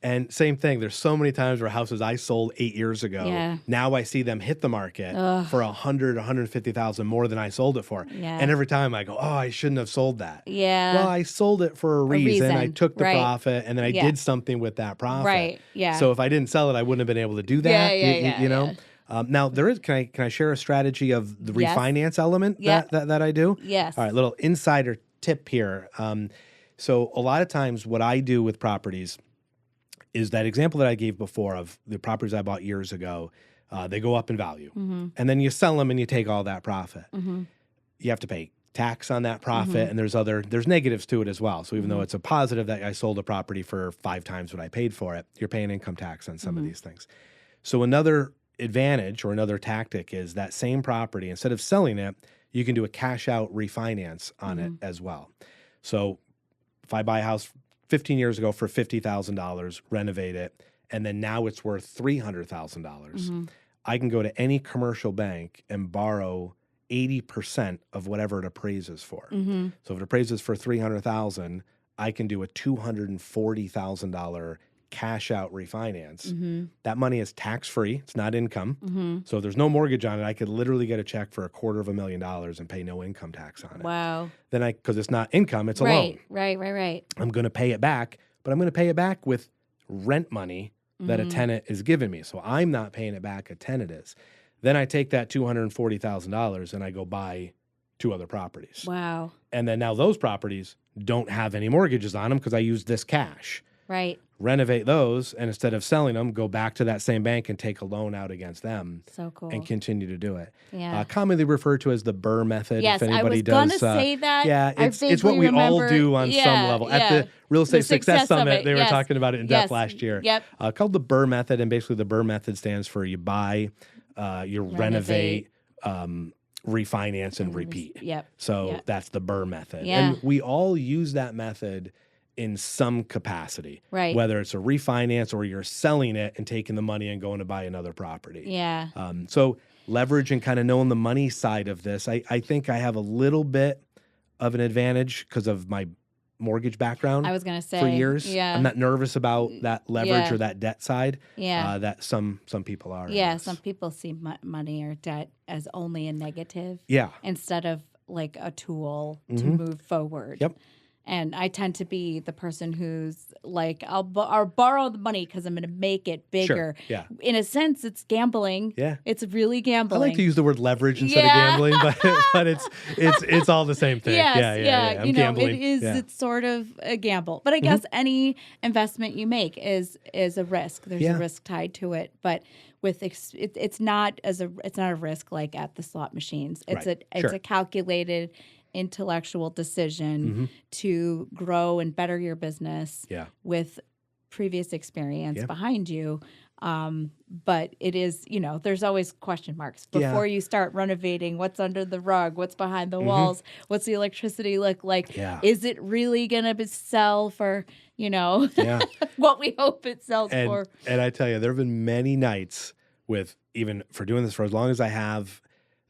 And same thing. There's so many times where houses I sold 8 years ago, now I see them hit the market for $100,000, $150,000 more than I sold it for. And every time I go, oh, I shouldn't have sold that. Well, I sold it for a reason. I took the profit and then I did something with that profit. Right. Yeah. So if I didn't sell it, I wouldn't have been able to do that. You know? Now there is. Can I share a strategy of the refinance element that I do? Yes. All right. Little insider tip here. So a lot of times, what I do with properties is that example that I gave before of the properties I bought years ago. They go up in value, and then you sell them and you take all that profit. You have to pay tax on that profit, and there's negatives to it as well. So even though it's a positive that I sold a property for 5 times what I paid for it, you're paying income tax on some of these things. So another advantage or another tactic is that same property, instead of selling it, you can do a cash out refinance on it as well. So if I buy a house 15 years ago for $50,000, renovate it, and then now it's worth $300,000, I can go to any commercial bank and borrow 80% of whatever it appraises for. So if it appraises for $300,000, I can do a $240,000 cash out refinance. That money is tax free. It's not income. So there's no mortgage on it. I could literally get a check for $250,000 and pay no income tax on it. Wow. Then because it's not income, it's a loan. Right. I'm going to pay it back, but I'm going to pay it back with rent money that a tenant is giving me. So I'm not paying it back, a tenant is. Then I take that $240,000 and I go buy 2 other properties. Wow. And then now those properties don't have any mortgages on them because I used this cash. Right. Renovate those, and instead of selling them, go back to that same bank and take a loan out against them. So cool. And continue to do it. Yeah. Commonly referred to as the Burr method. Yes, if anybody I was does, gonna say that. Yeah, it's what we all do on some level. At the Real Estate Success Summit, they were talking about it in depth last year. Yep. Called the Burr method, and basically the Burr method stands for you buy, you renovate, refinance, and repeat. So that's the Burr method. And we all use that method in some capacity, right? Whether it's a refinance or you're selling it and taking the money and going to buy another property. Yeah. So leverage and kind of knowing the money side of this, I think I have a little bit of an advantage because of my mortgage background. I was going to say for years. Yeah. I'm not nervous about that leverage or that debt side. Yeah. That some people are. Yeah. Some people see money or debt as only a negative. Yeah. Instead of like a tool to move forward. Yep. And I tend to be the person who's like, I'll borrow the money because I'm going to make it bigger. Sure. Yeah. In a sense, it's gambling. Yeah. It's really gambling. I like to use the word leverage instead of gambling, but it's all the same thing. Yes, yeah. I'm gambling. It is. Yeah. It's sort of a gamble. But I guess any investment you make is a risk. There's a risk tied to it. But with it's not a risk like at the slot machines. It's a calculated intellectual decision to grow and better your business with previous experience behind you. But it is, there's always question marks before you start renovating. What's under the rug? What's behind the walls? What's the electricity look like? Yeah. Is it really going to sell for, what we hope it sells for? And I tell you, there have been many nights with, even for doing this for as long as I have,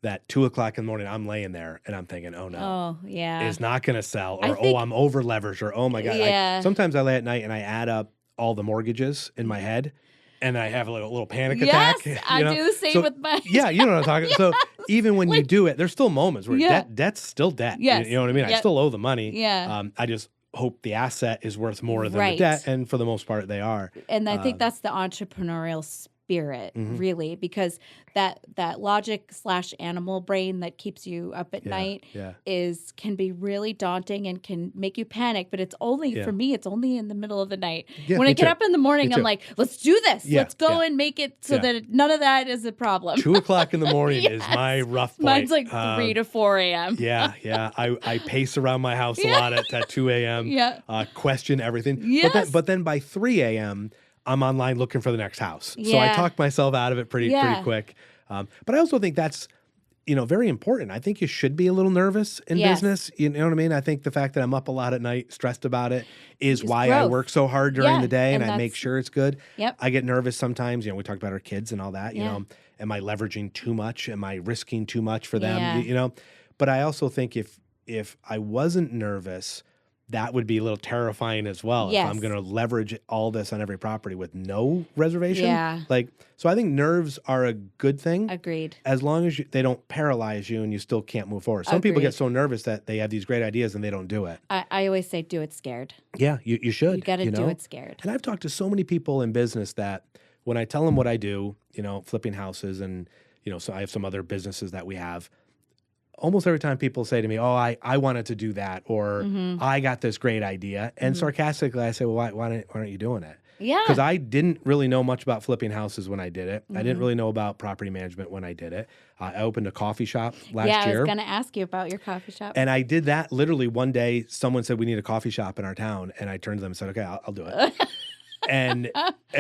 that 2:00 in the morning, I'm laying there and I'm thinking, oh no, it's not going to sell, or I'm over leveraged, or oh my God. Yeah. Sometimes I lay at night and I add up all the mortgages in my head, and I have a little panic attack. Yes, I do the same with my. Yeah, you know what I'm talking. So even when you do it, there's still moments where debt's still debt. Yes. You know what I mean? I still owe the money. Yeah. I just hope the asset is worth more than the debt, and for the most part, they are. And I think that's the entrepreneurial spirit, really, because that logic / animal brain that keeps you up at night can be really daunting and can make you panic. But it's only for me, it's only in the middle of the night. Yeah, when I get up in the morning, I'm like, let's do this. Yeah, let's go and make it so that none of that is a problem. 2:00 in the morning is my rough point. Mine's like 3 to 4 a.m. Yeah. I pace around my house a lot at 2 a.m. Yeah. Question everything. Yes. But then by 3 a.m., I'm online looking for the next house. So I talk myself out of it pretty quick. But I also think that's, very important. I think you should be a little nervous in business. You know what I mean? I think the fact that I'm up a lot at night, stressed about it, is why I work so hard during the day, and I make sure it's good. Yep. I get nervous sometimes. We talked about our kids and all that. Am I leveraging too much? Am I risking too much for them? But I also think if I wasn't nervous, that would be a little terrifying as well. Yes. If I'm going to leverage all this on every property with no reservation. Yeah. So I think nerves are a good thing. Agreed. As long as they don't paralyze you and you still can't move forward. Some people get so nervous that they have these great ideas and they don't do it. I always say, do it scared. Yeah, you should. You got to do it scared. And I've talked to so many people in business that when I tell them what I do, flipping houses and, so I have some other businesses that we have. Almost every time people say to me, oh, I wanted to do that, or I got this great idea. And sarcastically, I say, well, why aren't you doing it? Yeah. Because I didn't really know much about flipping houses when I did it. I didn't really know about property management when I did it. I opened a coffee shop last year. Yeah, I was going to ask you about your coffee shop. And I did that literally one day. Someone said, we need a coffee shop in our town. And I turned to them and said, okay, I'll do it. And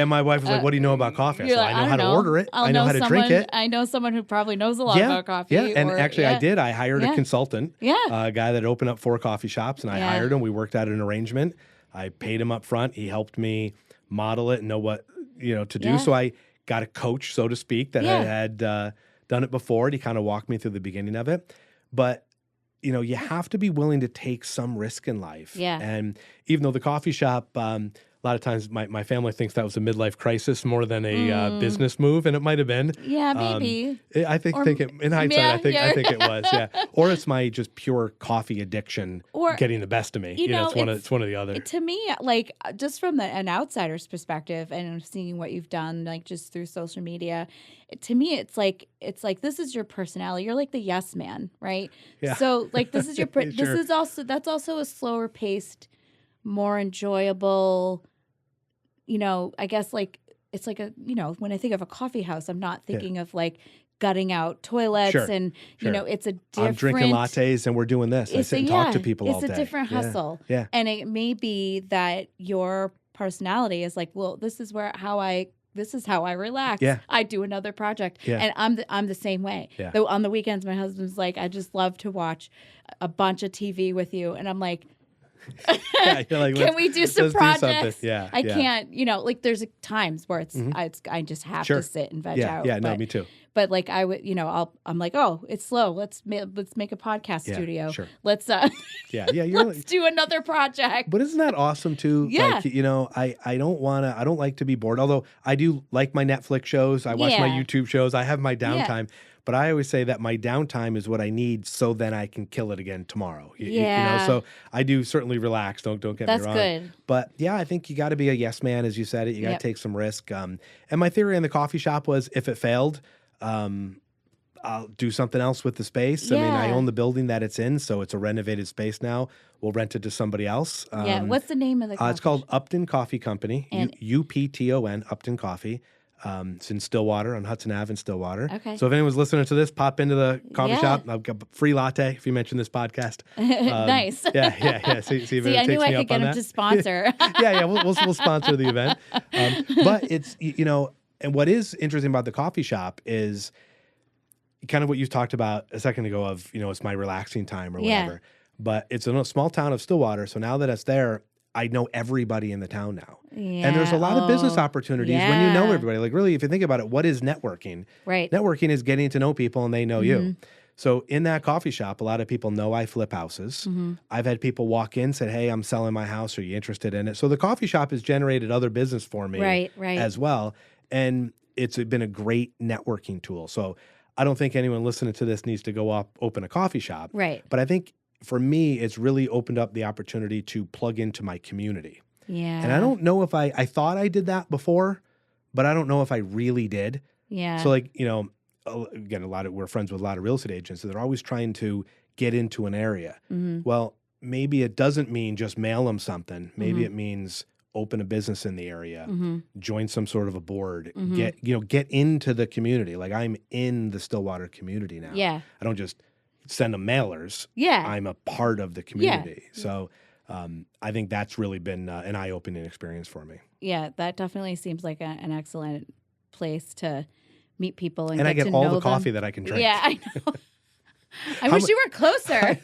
my wife was like, what do you know about coffee? I said, I know how to order it. I know how to drink it. I know someone who probably knows a lot about coffee. Yeah, and actually I did. I hired a consultant, a guy that opened up 4 coffee shops, and I hired him. We worked out an arrangement. I paid him up front. He helped me model it and know what to do. So I got a coach, so to speak, that had done it before. And he kind of walked me through the beginning of it. But you have to be willing to take some risk in life. Yeah. And even though the coffee shop, a lot of times my family thinks that was a midlife crisis more than a business move, and it might have been. Yeah, maybe. I think it, in hindsight, I think it was. Yeah. Or it's my just pure coffee addiction getting the best of me. It's one of the other. To me, just from an outsider's perspective and seeing what you've done, just through social media, to me, it's like this is your personality. You're like the yes man, right? Yeah. So this is your Sure. that's also a slower paced, more enjoyable. I guess it's like when I think of a coffee house, I'm not thinking of gutting out toilets and it's a different. I'm drinking lattes and we're doing this. I sit and talk to people all day. It's a different hustle. Yeah. And it may be that your personality is well, this is how I relax. Yeah. I do another project. Yeah. And I'm the same way. Yeah. Though on the weekends, my husband's I just love to watch a bunch of TV with you. And I'm like, can we do some projects? Yeah, I can't, there's times where I just have to sit and veg out. Yeah, no, me too. But I would, I'm like, oh, it's slow. Let's make a podcast studio. Sure. Let's let's do another project. But isn't that awesome too? Yeah. I don't like to be bored. Although I do like my Netflix shows. I watch my YouTube shows. I have my downtime. But I always say that my downtime is what I need, so then I can kill it again tomorrow. So I do certainly relax. Don't get me wrong. That's good. But I think you got to be a yes man, as you said it. You got to take some risk. And my theory in the coffee shop was, if it failed, I'll do something else with the space. I mean, I own the building that it's in, so it's a renovated space now. We'll rent it to somebody else. What's the name of the coffee It's called Upton Coffee Company. UPTON, Upton Coffee. It's in Stillwater, on Hudson Ave in Stillwater. Okay. So if anyone's listening to this, pop into the coffee shop. I've got a free latte if you mention this podcast. Nice. Yeah. See, I knew I could get him to sponsor. We'll sponsor the event. But it's, And what is interesting about the coffee shop is kind of what you talked about a second ago of, it's my relaxing time or whatever. But it's in a small town of Stillwater. So now that it's there, I know everybody in the town now. Yeah. And there's a lot of business opportunities when you know everybody. Like really, if you think about it, what is networking? Right. Networking is getting to know people and they know you. So in that coffee shop, a lot of people know I flip houses. I've had people walk in, said, hey, I'm selling my house. Are you interested in it? So the coffee shop has generated other business for me as well. And it's been a great networking tool. So I don't think anyone listening to this needs to go open a coffee shop. Right. But I think for me, it's really opened up the opportunity to plug into my community. Yeah. And I don't know if I thought I did that before, but I don't know if I really did. Yeah. So like, again, we're friends with a lot of real estate agents, so they're always trying to get into an area. Well, maybe it doesn't mean just mail them something. Maybe it means open a business in the area, join some sort of a board, get into the community. Like I'm in the Stillwater community now. Yeah. I don't just send them mailers. Yeah. I'm a part of the community. So I think that's really been an eye-opening experience for me. Yeah, that definitely seems like an excellent place to meet people and I get get to all know the coffee them. that I can drink. Yeah, I know. I wish you were closer.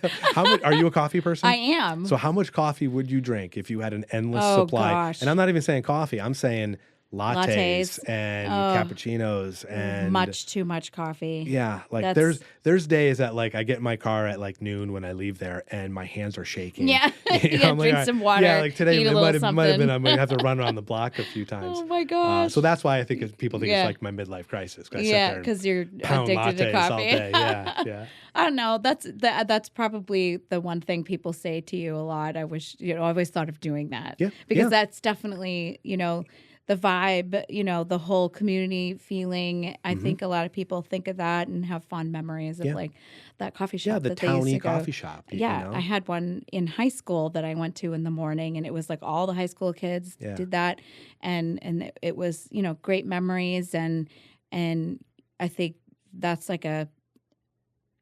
Are you a coffee person? I am. So how much coffee would you drink if you had an endless Oh, supply? gosh. And I'm not even saying coffee. I'm saying lattes and Oh. cappuccinos and much too much coffee. Yeah, like That's- there's days that like I get in my car at like noon when I leave there and my hands are shaking. Yeah. You know, Yeah, I'm like, drink all right. some water, Yeah, like today eat a it little might have been something. I'm gonna have to run around the block a few times. Oh my gosh. So that's why I think people think Yeah. it's like my midlife crisis. 'Cause I sit Yeah, there and because you're pound addicted to lattes coffee. all day. Yeah, yeah. I don't know. That's probably the one thing people say to you a lot. I wish I always thought of doing that. Yeah, Because yeah. that's definitely the vibe. The whole community feeling. I think a lot of people think of that and have fond memories of Yeah. like that coffee shop. Yeah, the that they used to towny go. coffee shop. Yeah, I had one in high school that I went to in the morning, and it was like all the high school kids Yeah. did that, and it was great memories, and I think that's like a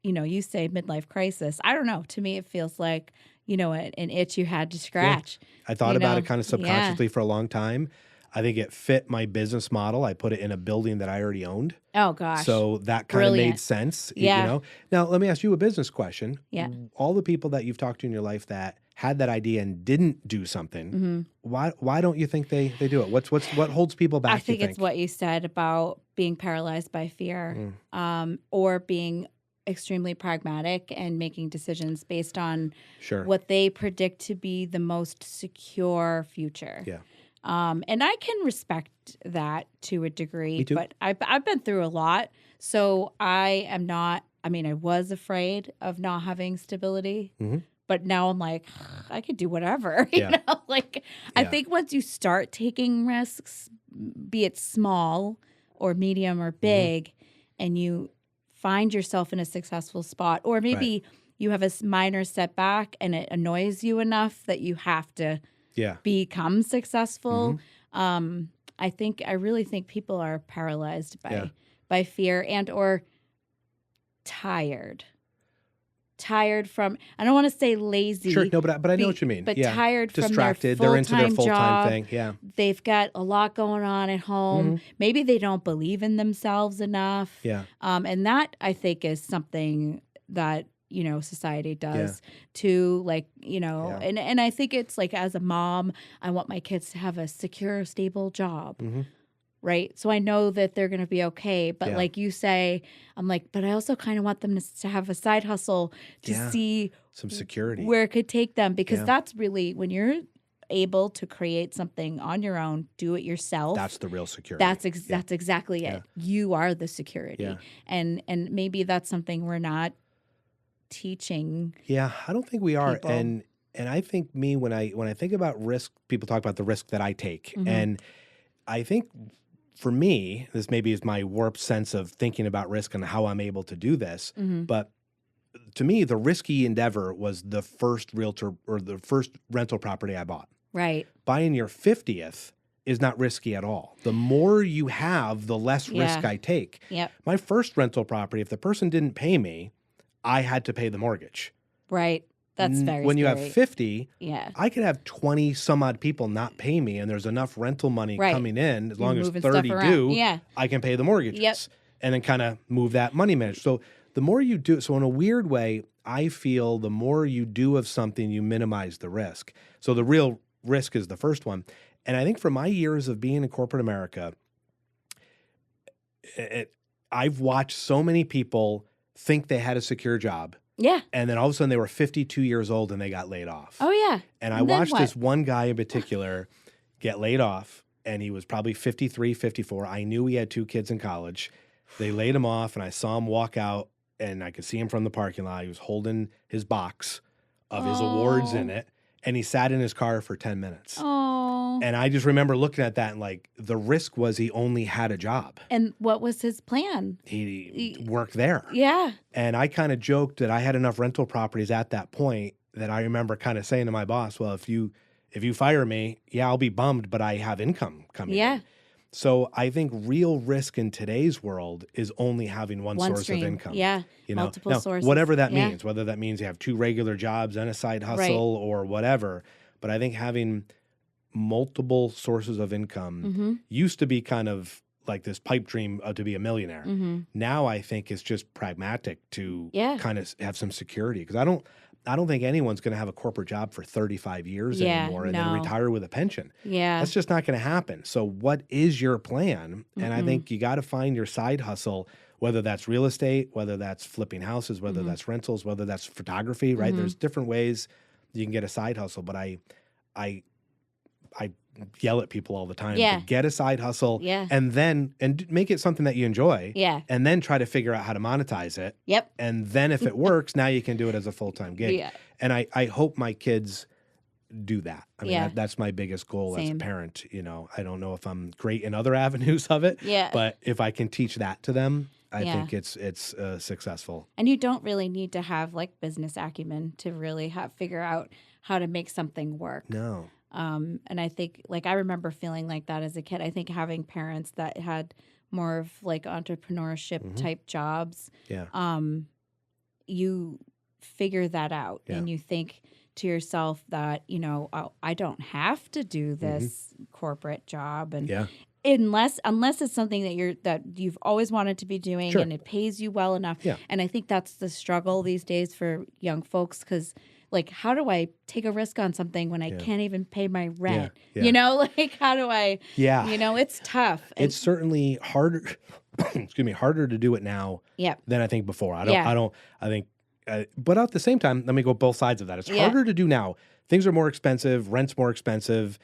you say midlife crisis. I don't know. To me, it feels like an itch you had to scratch. I thought about know? it kind of subconsciously for a long time. I think it fit my business model. I put it in a building that I already owned. Oh gosh. So that kind of Brilliant. made sense. Yeah. Now, let me ask you a business question. Yeah. All the people that you've talked to in your life that had that idea and didn't do something, why don't you think they do it? What holds people back? I think it's what you said about being paralyzed by fear, or being extremely pragmatic and making decisions based on Sure. what they predict to be the most secure future. Yeah. And I can respect that to a degree, Me too. but I've been through a lot. So I am not, I was afraid of not having stability, but now I'm like, I could do whatever, Yeah. I Yeah. think once you start taking risks, be it small or medium or big, and you find yourself in a successful spot, or maybe you have a minor setback and it annoys you enough that you have to Yeah. become successful. I really think people are paralyzed by fear and or tired from, I don't want to say lazy. Sure. No, but I know what you mean. But yeah. tired Distracted. from their They're into their full-time job. thing. Yeah. They've got a lot going on at home. Maybe they don't believe in themselves enough. Yeah. And that I think is something that society does to and I think it's like, as a mom, I want my kids to have a secure, stable job. Right. So I know that they're going to be okay. But like you say, I'm like, but I also kind of want them to have a side hustle to see some security where it could take them, because Yeah. that's really when you're able to create something on your own, do it yourself. That's the real security. That's exactly it. You are the security. Yeah. And maybe that's something we're not teaching. Yeah, I don't think we are. people. And I think when I think about risk, people talk about the risk that I take. And I think for me, this maybe is my warped sense of thinking about risk and how I'm able to do this. But to me, the risky endeavor was the first realtor or the first rental property I bought. Right. Buying your 50th is not risky at all. The more you have, the less risk I take. Yep. My first rental property, if the person didn't pay me, I had to pay the mortgage. Right. That's very when you scary. have 50, Yeah. I could have 20 some odd people not pay me, and there's enough rental money Right. coming in. As You're long as moving 30 stuff around. do, Yeah. I can pay the mortgages. Yep. And then kind of move that money managed. So the more you do, so in a weird way, I feel the more you do of something, you minimize the risk. So the real risk is the first one. And I think for my years of being in corporate America, I've watched so many people think they had a secure job. Yeah. And then all of a sudden they were 52 years old and they got laid off. Oh, yeah. And I And then watched what? this one guy in particular get laid off, and he was probably 53, 54. I knew he had 2 kids in college. They laid him off, and I saw him walk out, and I could see him from the parking lot. He was holding his box of his awards in it, and he sat in his car for 10 minutes. Oh. And I just remember looking at that and like, the risk was he only had a job. And what was his plan? He worked there. Yeah. And I kind of joked that I had enough rental properties at that point that I remember kind of saying to my boss, well, if you fire me, yeah, I'll be bummed, but I have income coming in. So I think real risk in today's world is only having one source stream. of income. Yeah. You know, Multiple now, sources. whatever that Yeah. means, whether that means you have 2 regular jobs and a side hustle Right. or whatever. But I think having multiple sources of income Mm-hmm. used to be kind of like this pipe dream to be a millionaire. Mm-hmm. Now I think it's just pragmatic to Yeah. kind of have some security, because I don't think anyone's going to have a corporate job for 35 years Yeah, anymore and no. then retire with a pension. Yeah. That's just not going to happen. So what is your plan? And I Mhm. think you got to find your side hustle, whether that's real estate, whether that's flipping houses, whether Mhm. that's rentals, whether that's photography, right? Mhm. There's different ways you can get a side hustle, but I yell at people all the time Yeah. to get a side hustle Yeah. and make it something that you enjoy, Yeah. and then try to figure out how to monetize it. Yep. And then if it works, now you can do it as a full-time gig. Yeah. And I hope my kids do that. I mean, Yeah. that's my biggest goal as a Same. parent. You know, I don't know if I'm great in other avenues of it, Yeah. but if I can teach that to them, I Yeah. think it's successful. And you don't really need to have like business acumen to really figure out how to make something work. No. And I think like I remember feeling like that as a kid. I think having parents that had more of like entrepreneurship Mhm. type jobs, Yeah. you figure that out Yeah. and you think to yourself that, you know, oh, I don't have to do this corporate job. And Yeah. unless it's something that you've always wanted to be doing Sure. and it pays you well enough. Yeah. And I think that's the struggle these days for young folks, because like, how do I take a risk on something when I Yeah. can't even pay my rent? Yeah. You know, like how do I, Yeah. you know, it's tough. And- It's certainly harder, excuse me, harder to do it now yeah. than I think before. I think, but at the same time, let me go both sides of that. It's Yeah. harder to do now. Things are more expensive, rent's more expensive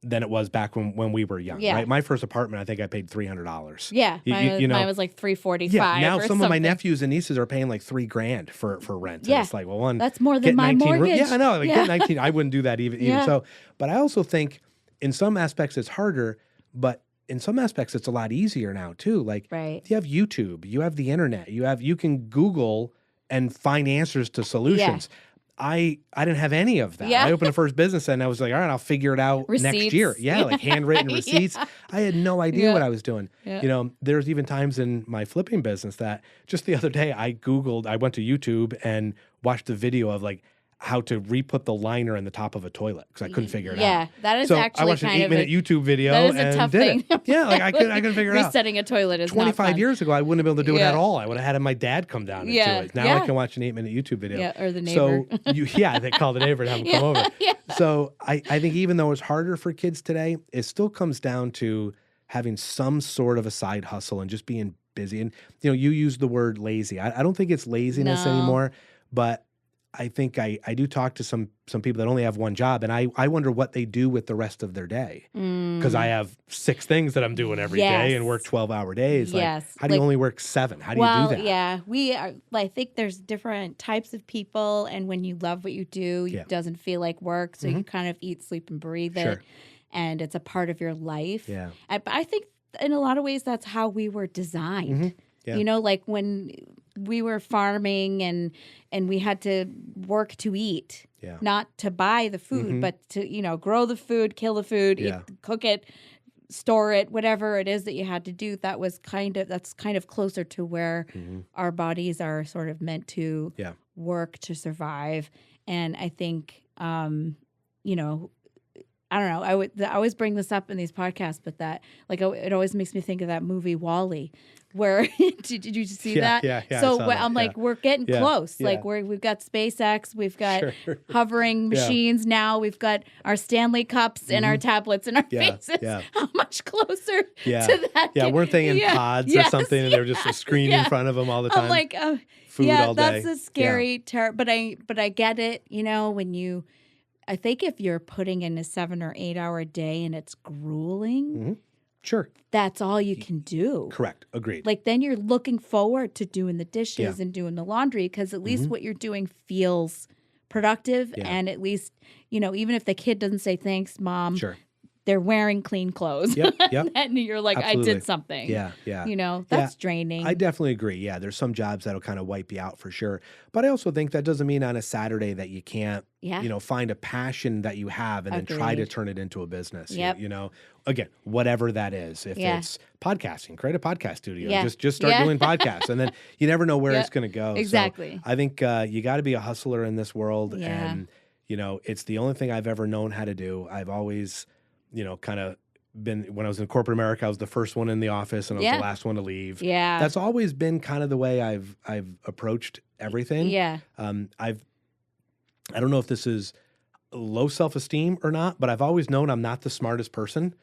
than it was back when we were young, Yeah. right? My first apartment, I think I paid $300. Yeah. Mine was like $345. Yeah, now or some of my something. nephews and nieces are paying like $3,000 for rent. Yeah. And it's like, well, one, That's more get than my 19 mortgage. Yeah, I know. Like, Yeah. get 19. I wouldn't do that even Yeah. so. But I also think in some aspects it's harder, but in some aspects it's a lot easier now too. Like Right. you have YouTube, you have the internet, you can Google and find answers to solutions. I didn't have any of that. Yeah. I opened a first business and I was like, all right, I'll figure it out next Receipts. year. Yeah, like handwritten Yeah. receipts. I had no idea Yeah. what I was doing. Yeah. You know, there's even times in my flipping business that just the other day I went to YouTube and watched a video of like how to re-put the liner in the top of a toilet because I couldn't figure it out. Yeah, that is So actually I watched an kind of 8-minute YouTube video that is a and tough did thing. it. Yeah, like I couldn't figure it out. Resetting a toilet is not 25 fun. years ago, I wouldn't have been able to do it Yeah. at all. I would have had my dad come down and Yeah. do it. Now I Yeah. can watch an 8-minute YouTube video. Yeah, or the neighbor. So they call the neighbor and have him come over. Yeah. So I think even though it's harder for kids today, it still comes down to having some sort of a side hustle and just being busy. And, you know, you use the word lazy. I don't think it's laziness No. anymore, but I think I do talk to some people that only have one job, and I wonder what they do with the rest of their day. Because I have 6 things that I'm doing every day and Yes. work 12-hour days. Like, Yes. how do you Like- only work 7? How do Well, you do that? yeah, we are. I think there's different types of people, and when you love what you do, Yeah. it doesn't feel like work. So you kind of eat, sleep, and breathe it, Sure. and it's a part of your life. Yeah. But I think in a lot of ways that's how we were designed. Yeah. You know, like when we were farming and we had to work to eat, Yeah. not to buy the food, but to, you know, grow the food, kill the food, Yeah. cook it, store it, whatever it is that you had to do. That's kind of closer to where our bodies are sort of meant to Yeah. work to survive. And I think, you know, I don't know. I always bring this up in these podcasts, but that it always makes me think of that movie WALL-E, where did you see that? Yeah. So I saw that. I'm like, we're getting close. Yeah. Like we've got SpaceX, we've got Sure. hovering machines now, we've got our Stanley cups and our tablets in our faces. Yeah. How much closer Yeah. to that? Yeah, weren't they in pods or something? And there was just a screen in front of them all the time. I'm like, food all day. that's a scary terror. But I get it. You know, I think if you're putting in a 7 or 8 hour day and it's grueling, Sure. that's all you can do. Correct. Agreed. Like then you're looking forward to doing the dishes and doing the laundry because at least what you're doing feels productive. Yeah. And at least, you know, even if the kid doesn't say thanks, Mom, Sure. they're wearing clean clothes. Yep. And you're like, Absolutely. I did something. Yeah. You know, that's draining. I definitely agree. Yeah, there's some jobs that'll kind of wipe you out for sure. But I also think that doesn't mean on a Saturday that you can't, you know, find a passion that you have and then try to turn it into a business. Yep. You know, again, whatever that is. If it's podcasting, create a podcast studio. Yeah. Just start doing podcasts. And then you never know where it's going to go. Exactly. So I think you got to be a hustler in this world. And, you know, it's the only thing I've ever known how to do. I've always, you know, kind of been, when I was in corporate America, I was the first one in the office and I was the last one to leave. Yeah. That's always been kind of the way I've approached everything. Yeah. I don't know if this is low self-esteem or not, but I've always known I'm not the smartest person.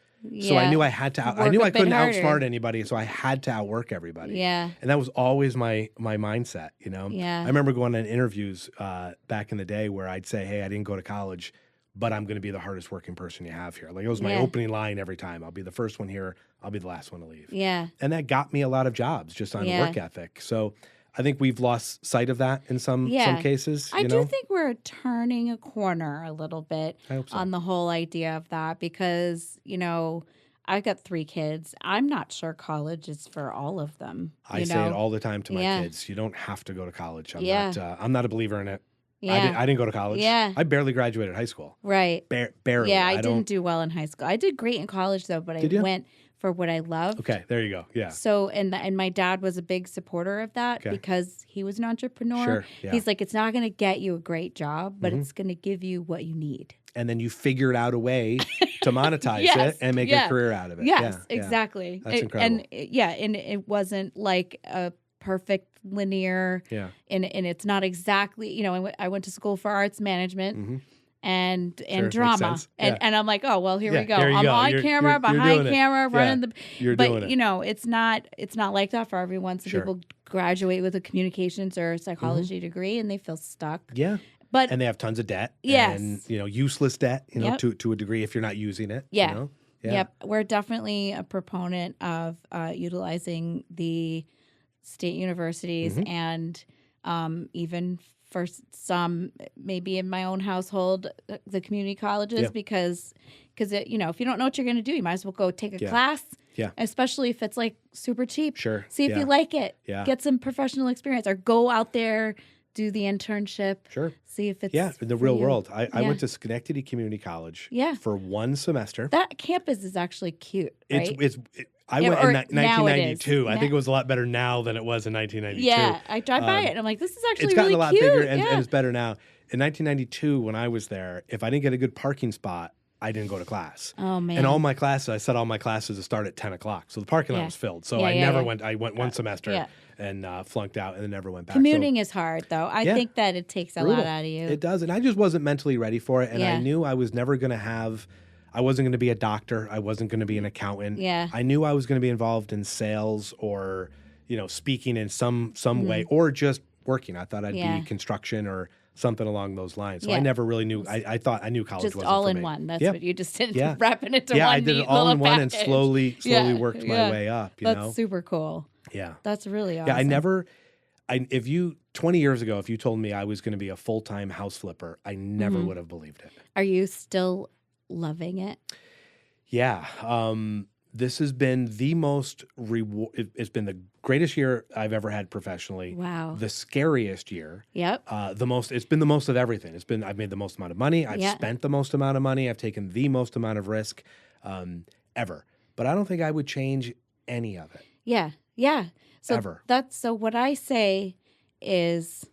So I knew I had to, I knew I couldn't outsmart anybody. So I had to outwork everybody. Yeah. And that was always my mindset, you know? Yeah. I remember going on interviews back in the day where I'd say, hey, I didn't go to college, but I'm going to be the hardest working person you have here. Like it was my opening line every time. I'll be the first one here. I'll be the last one to leave. Yeah. And that got me a lot of jobs just on work ethic. So I think we've lost sight of that in some cases. I do think we're turning a corner a little bit on the whole idea of that because, you know, I've got 3 kids. I'm not sure college is for all of them. I say it all the time to my kids. You don't have to go to college. I'm not a believer in it. Yeah. I didn't go to college. Yeah. I barely graduated high school. Right. Barely. Yeah, I didn't do well in high school. I did great in college though, but I went for what I loved. Okay, there you go. Yeah. So and my dad was a big supporter of that because he was an entrepreneur. Sure. Yeah. He's like, it's not going to get you a great job, but it's going to give you what you need. And then you figured out a way to monetize it and make a career out of it. Yes, exactly. That's incredible. And it wasn't like a perfect linear. Yeah. And it's not exactly, you know, I went to school for arts management. And drama. And I'm like, oh well, here we go. I'm on camera, behind camera, running the but you know, it's not like that for everyone. So people graduate with a communications or psychology degree and they feel stuck. Yeah. And they have tons of debt. Yes. And you know, useless debt, you know, to a degree if you're not using it. Yeah. You know? Yeah. Yep. We're definitely a proponent of utilizing the state universities and even for some, maybe in my own household, the community colleges, because you know, if you don't know what you're going to do, you might as well go take a class. Yeah. Especially if it's like super cheap. Sure. See if you like it. Yeah. Get some professional experience or go out there, do the internship. Sure. See if it's in the real world. I went to Schenectady Community College for 1 semester. That campus is actually cute, right? I went in 1992. I Yeah. think it was a lot better now than it was in 1992. Yeah, I drive by it and I'm like, this is actually it's gotten really a lot cute. bigger and it's better now. In 1992, when I was there, if I didn't get a good parking spot, I didn't go to class. Oh man! And all my classes, I set all my classes to start at 10 o'clock, so the parking lot was filled. So I never went. I went 1 semester and flunked out, and then never went back. Commuting is hard, though. I think that it takes a lot out of you. It does, and I just wasn't mentally ready for it, and I knew I was never going to have. I wasn't going to be a doctor. I wasn't going to be an accountant. Yeah. I knew I was going to be involved in sales or, you know, speaking in some way, or just working. I thought I'd be construction or something along those lines. So I never really knew. I thought I knew college just wasn't all for in me. one. That's what you just did. Wrapping it into one. I did it all in one and package. slowly worked my way up. You know, that's super cool. Yeah, that's really awesome. Yeah, I never. If you 20 years ago, if you told me I was going to be a full-time house flipper, I never would have believed it. Are you still loving it? Yeah. This has been the most it's been the greatest year I've ever had professionally. Wow. The scariest year. Yep. It's been the most of everything. I've made the most amount of money. I've spent the most amount of money. I've taken the most amount of risk ever. But I don't think I would change any of it. Yeah. Yeah. So ever. So what I say is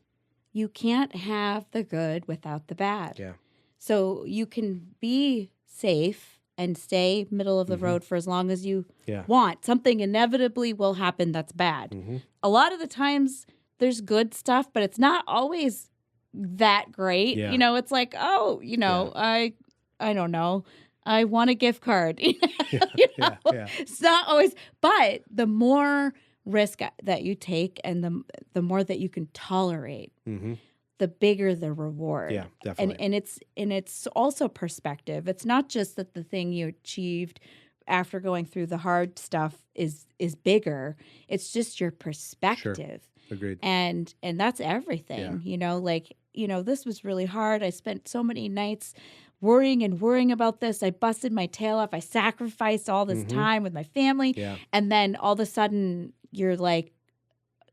you can't have the good without the bad. Yeah. So you can be safe and stay middle of the road for as long as you want. Something inevitably will happen that's bad. A lot of the times there's good stuff, but it's not always that great. Yeah. You know, it's like, oh, you know, I don't know. I want a gift card. You know? It's not always, but the more risk that you take and the more that you can tolerate, the bigger the reward. Yeah, definitely. And it's also perspective. It's not just that the thing you achieved after going through the hard stuff is bigger. It's just your perspective. Sure. Agreed. And that's everything. You know, like, you know, this was really hard. I spent so many nights worrying about this. I busted my tail off. I sacrificed all this time with my family. Yeah. And then all of a sudden you're like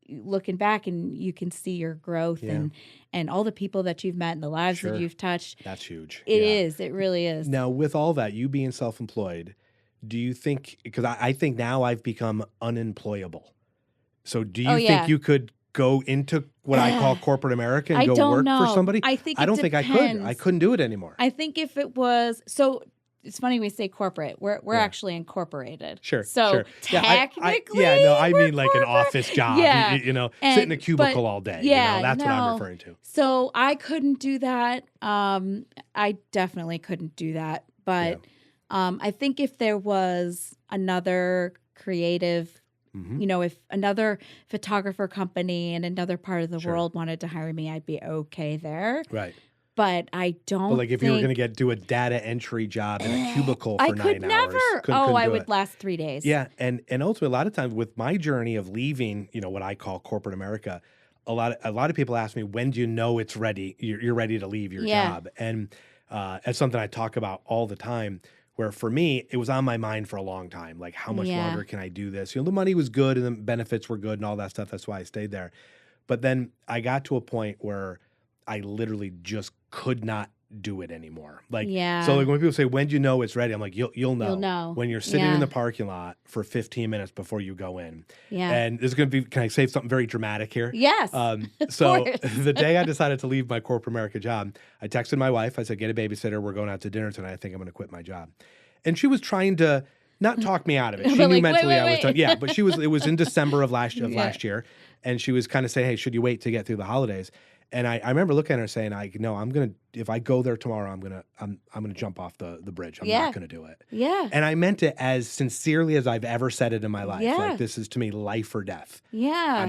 looking back and you can see your growth and all the people that you've met and the lives that you've touched. That's huge. It is. It really is. Now, with all that, you being self-employed, do you think, because I think now I've become unemployable. So do you think you could go into what I call corporate America and go work for somebody? I think I don't think I could. I couldn't do it anymore. I think if it was so. It's funny we say corporate. We're actually incorporated. Sure. So technically, I we're mean like corporate. an office job. Yeah. You know, sit in a cubicle all day. Yeah, you know, that's what I'm referring to. So I couldn't do that. I definitely couldn't do that. But I think if there was another creative, you know, if another photographer company in another part of the world wanted to hire me, I'd be okay there. Right. But I don't. But like if you were going to do a data entry job in a cubicle for 9 hours, I would last 3 days. Yeah, and ultimately a lot of times with my journey of leaving, you know, what I call corporate America, a lot of people ask me, when do you know it's ready? You're ready to leave your job, and it's something I talk about all the time. Where for me, it was on my mind for a long time. Like, how much longer can I do this? You know, the money was good and the benefits were good and all that stuff. That's why I stayed there. But then I got to a point where I literally just could not do it anymore. Like, so like when people say, when do you know it's ready? I'm like, you'll know. You'll know. When you're sitting in the parking lot for 15 minutes before you go in. Yeah. And this is going to be, can I say something very dramatic here? Yes. So the day I decided to leave my corporate America job, I texted my wife. I said, get a babysitter. We're going out to dinner tonight. I think I'm going to quit my job. And she was trying to not talk me out of it. She knew mentally I was done. Yeah, but it was in December of last year. And she was kind of saying, hey, should you wait to get through the holidays? And I remember looking at her saying, no, I'm gonna, if I go there tomorrow, I'm gonna jump off the bridge. I'm not gonna do it. Yeah. And I meant it as sincerely as I've ever said it in my life. Like, this is to me life or death. Yeah.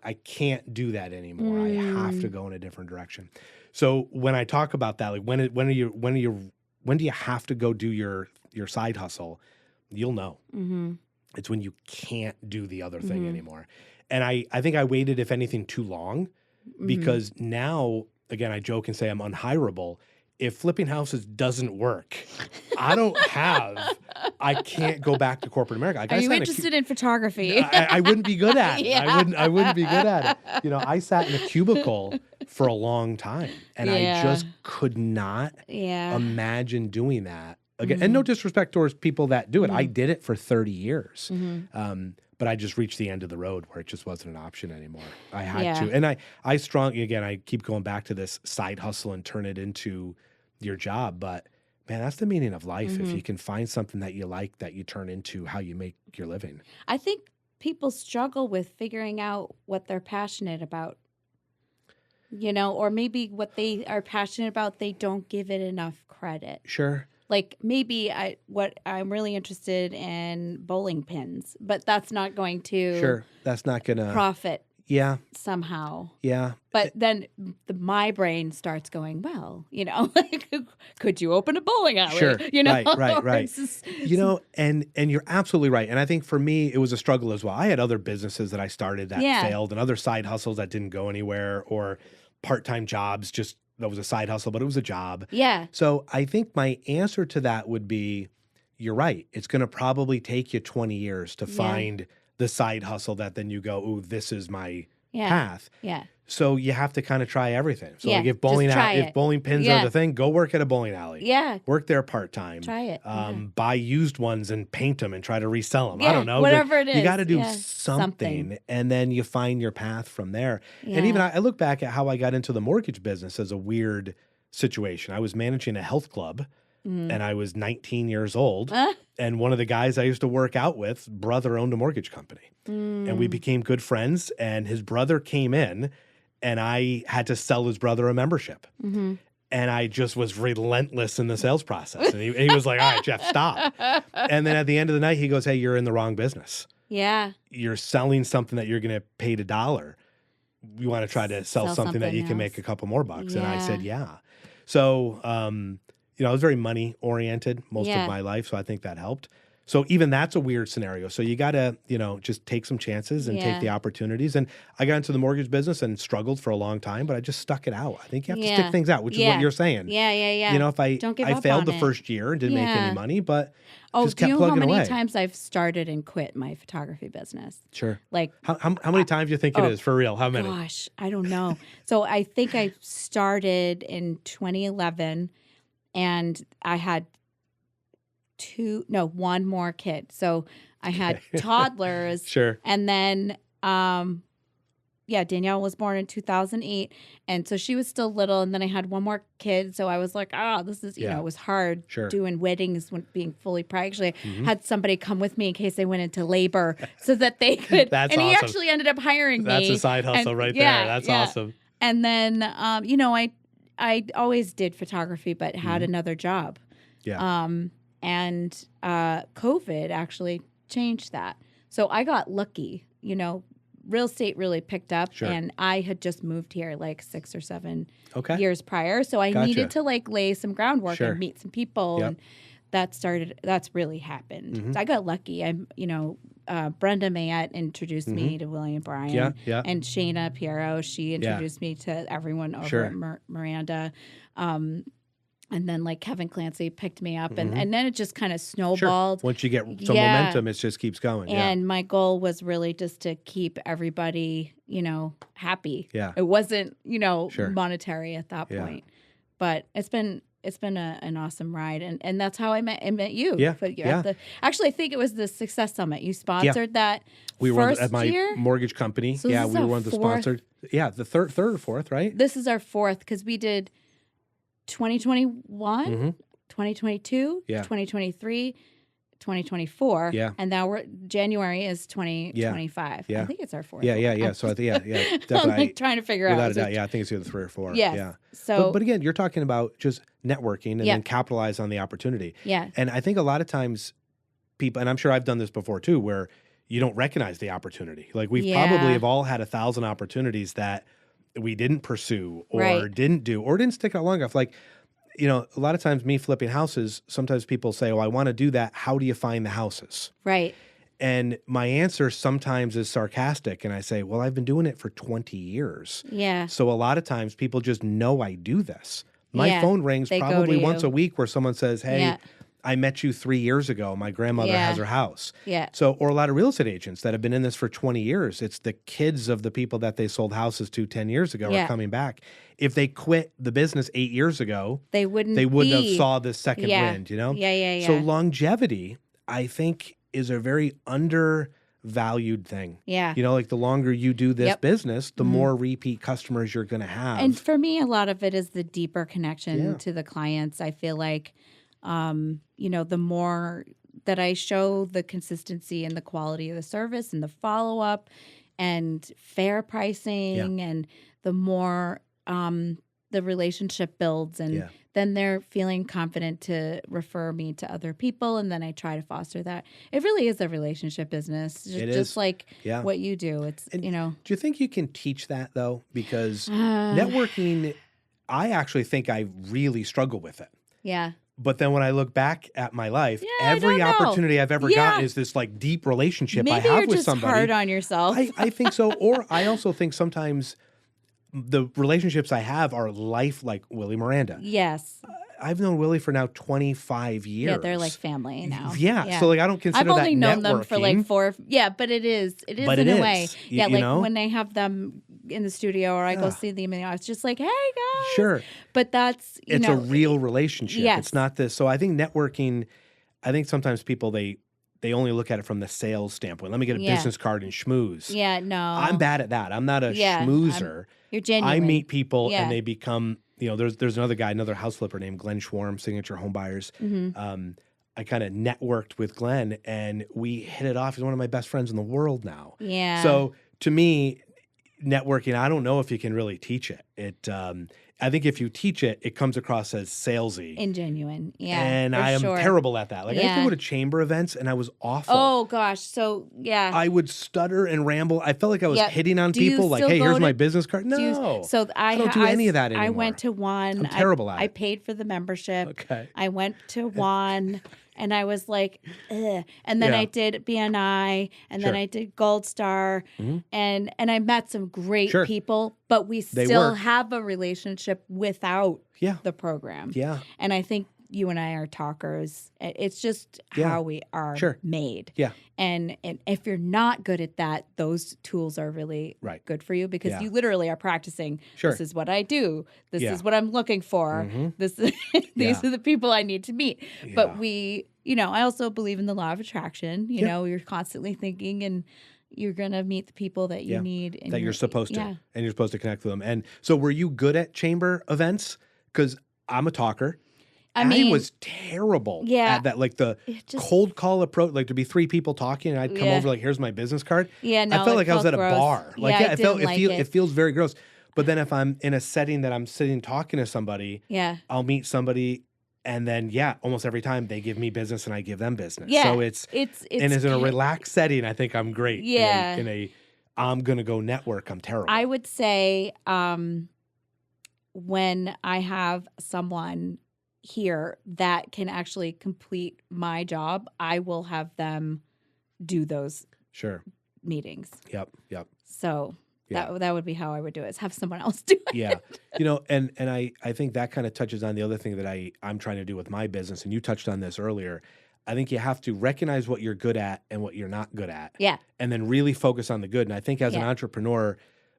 I can't do that anymore. I have to go in a different direction. So when I talk about that, like when do you have to go do your side hustle? You'll know. It's when you can't do the other thing anymore. And I think I waited, if anything, too long. Because now, again, I joke and say I'm unhirable. If flipping houses doesn't work, I can't go back to corporate America. Are you interested in photography? I wouldn't be good at it. I wouldn't be good at it. You know, I sat in a cubicle for a long time and I just could not imagine doing that again. And no disrespect towards people that do it. I did it for 30 years. But I just reached the end of the road where it just wasn't an option anymore. I had to. And I strongly, again, I keep going back to this side hustle and turn it into your job. But man, that's the meaning of life. If you can find something that you like, that you turn into how you make your living. I think people struggle with figuring out what they're passionate about. You know, or maybe what they are passionate about, they don't give it enough credit. Sure. Like maybe I'm really interested in bowling pins, but that's not going to that's not gonna profit somehow. Yeah. But then my brain starts going, well, you know, like, could you open a bowling alley? Sure. You know? Right. You know, and you're absolutely right. And I think for me, it was a struggle as well. I had other businesses that I started that failed and other side hustles that didn't go anywhere, or part-time jobs, just that was a side hustle, but it was a job. Yeah. So I think my answer to that would be, you're right. It's going to probably take you 20 years to find the side hustle that then you go, ooh, this is my path. Yeah. So you have to kind of try everything. So Yeah, like if just bowling try if it. bowling pins Yeah. are the thing, go work at a bowling alley. Yeah. Work there part-time. Try it. Buy used ones and paint them and try to resell them. I Yeah, don't know. whatever it You got to is. do Yeah, something, and then you find your path from there. Yeah. And even I look back at how I got into the mortgage business as a weird situation. I was managing a health club and I was 19 years old. And one of the guys I used to work out with, brother owned a mortgage company. And we became good friends. And his brother came in and I had to sell his brother a membership. And I just was relentless in the sales process. And he was like, all right, Jeff, stop. And then at the end of the night, he goes, hey, you're in the wrong business. Yeah. You're selling something that you're going to pay $1. You want to try to sell something that you can make a couple more bucks. And I said, yeah. So, you know, I was very money oriented most of my life. So I think that helped. So even that's a weird scenario. So you got to, you know, just take some chances and take the opportunities. And I got into the mortgage business and struggled for a long time, but I just stuck it out. I think you have to stick things out, which is what you're saying. Yeah. You know, if I failed the it. first year and didn't make any money, but just do kept you know plugging how many away. times I've started and quit my photography business? Sure. Like how many times do you think it is for real? How many? Gosh, I don't know. So I think I started in 2011 and I had one more kid. So I had toddlers. Sure. And then, Danielle was born in 2008. And so she was still little. And then I had one more kid. So I was like, this is, you know, it was hard doing weddings when being fully pregnant. Actually, I had somebody come with me in case they went into labor so that they could. That's and awesome. he actually ended up hiring me. That's a side hustle right there. That's awesome. And then, you know, I always did photography, but had another job. Yeah. And COVID actually changed that. So I got lucky, you know, real estate really picked up and I had just moved here like 6 or 7 years prior. So I needed to like lay some groundwork and meet some people. And that's really happened. So I got lucky. Brenda Mayette introduced me to William Bryan. And Shayna Piero, she introduced me to everyone over at Miranda. And then like Kevin Clancy picked me up and then it just kind of snowballed. Once you get some momentum, it just keeps going. And my goal was really just to keep everybody, you know, happy. Yeah. It wasn't, you know, monetary at that point. But it's been an awesome ride. And that's how I met you. Yeah. Actually, I think it was the Success Summit. You sponsored that we first were at my year? mortgage company. So we were one of the sponsored. Yeah, the third or fourth, right? This is our fourth because we did 2021, 2022, 2023, 2024. And now January is 2025. I think it's our fourth. Yeah. So I think, definitely. I'm like trying to figure out. Without a doubt, I think it's either 3 or 4. Yes. Yeah. So, but again, you're talking about just networking and then capitalize on the opportunity. Yeah. And I think a lot of times people, and I'm sure I've done this before too, where you don't recognize the opportunity. Like we probably have all had 1,000 opportunities that we didn't pursue or didn't do or didn't stick out long enough. Like, you know, a lot of times me flipping houses, sometimes people say, oh, I want to do that. How do you find the houses? Right. And my answer sometimes is sarcastic. And I say, well, I've been doing it for 20 years. Yeah. So a lot of times people just know I do this. My phone rings probably once a week where someone says, hey, I met you 3 years ago. My grandmother has her house. Yeah. So, or a lot of real estate agents that have been in this for 20 years. It's the kids of the people that they sold houses to 10 years ago are coming back. If they quit the business 8 years ago, they wouldn't have saw this second wind, you know? Yeah. So longevity, I think, is a very undervalued thing. Yeah. You know, like the longer you do this business, the more repeat customers you're going to have. And for me, a lot of it is the deeper connection to the clients. I feel like, you know, the more that I show the consistency and the quality of the service and the follow-up and fair pricing and the more the relationship builds and then they're feeling confident to refer me to other people and then I try to foster that. It really is a relationship business. Just like what you do. It's, and you know. Do you think you can teach that though? Because networking, I actually think I really struggle with it. Yeah. But then when I look back at my life, every opportunity I've ever gotten is this like deep relationship I have with somebody. Maybe you're just hard on yourself. I think so. Or I also think sometimes the relationships I have are life like Willie Miranda. Yes. I've known Willie for now 25 years. Yeah, they're like family now. Yeah. So like I don't consider I've only that known networking. them for like 4. Yeah, but it is in a way. Yeah, you like know? when I have them in the studio or I go see them in the office, just like, hey guys. Sure. But that's it's a real relationship. Yes. It's not this. So I think networking, I think sometimes people they only look at it from the sales standpoint. Let me get a business card and schmooze. Yeah, no. I'm bad at that. I'm not a schmoozer. You're genuine. I meet people and they become, there's another guy, another house flipper named Glenn Schwarm, Signature Home Buyers. I kind of networked with Glenn and we hit it off. He's one of my best friends in the world now. Yeah. So to me, networking, I don't know if you can really teach it. I think if you teach it, it comes across as salesy. And genuine. Yeah. And I am terrible at that. Like I used to go to chamber events and I was awful. Oh gosh. So yeah. I would stutter and ramble. I felt like I was hitting on Do you people like, still hey, go here's to- my business card. No. I don't do any of that anymore. I went to one. I'm terrible at it. I paid for the membership. Okay. I went to one and I was like, ugh. And then I did BNI and then I did Gold Star and I met some great people, but we still have a relationship without the program. Yeah. And I think you and I are talkers. It's just how we are made. Yeah. And if you're not good at that, those tools are really good for you because you literally are practicing. This is what I do. This is what I'm looking for. This is, these are the people I need to meet. Yeah. But I also believe in the law of attraction. You know, you're constantly thinking and you're going to meet the people that you need. That you're supposed to. And you're supposed to connect with them. And so were you good at chamber events? Because I'm a talker. I was terrible at that, like the cold call approach, like to be 3 people talking and I'd come over like, here's my business card. Yeah, no, I felt like I was at gross. a bar. Like, it feels very gross. But then if I'm in a setting that I'm sitting talking to somebody, I'll meet somebody and then, almost every time they give me business and I give them business. Yeah, so it's in a relaxed setting, I think I'm great. Yeah. In a I'm going to go network, I'm terrible. I would say when I have someone here that can actually complete my job, I will have them do those meetings. Yep. So that would be how I would do it, is have someone else do it. Yeah. And I think that kind of touches on the other thing that I'm trying to do with my business, and you touched on this earlier. I think you have to recognize what you're good at and what you're not good at. Yeah. And then really focus on the good. And I think as an entrepreneur,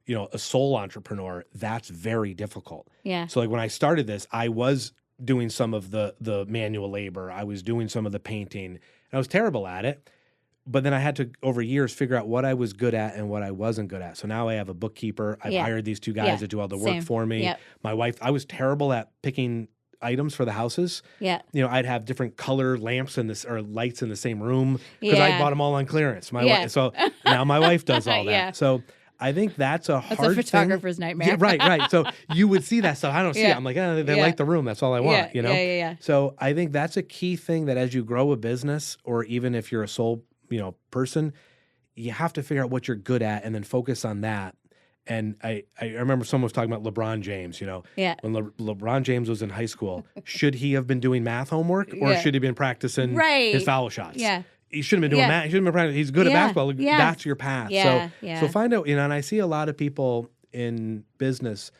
a sole entrepreneur, that's very difficult. Yeah. So like when I started this, I was doing some of the manual labor. I was doing some of the painting and I was terrible at it. But then I had to, over years, figure out what I was good at and what I wasn't good at. So now I have a bookkeeper. I've hired these 2 guys to do all the work for me. Yep. My wife, I was terrible at picking items for the houses. Yeah. I'd have different color lamps or lights in the same room because I bought them all on clearance. So now my wife does all that. So I think that's a hard thing. That's a photographer's nightmare. Yeah, right. So you would see that stuff. I don't see it. I'm like, they like the room. That's all I want, Yeah. So I think that's a key thing that as you grow a business, or even if you're a sole, person, you have to figure out what you're good at and then focus on that. And I remember someone was talking about LeBron James, when LeBron James was in high school, should he have been doing math homework or should he have been practicing his foul shots? Yeah. He shouldn't have been doing math. He shouldn't have been practicing. He's good at basketball. That's your path. So find out, and I see a lot of people in business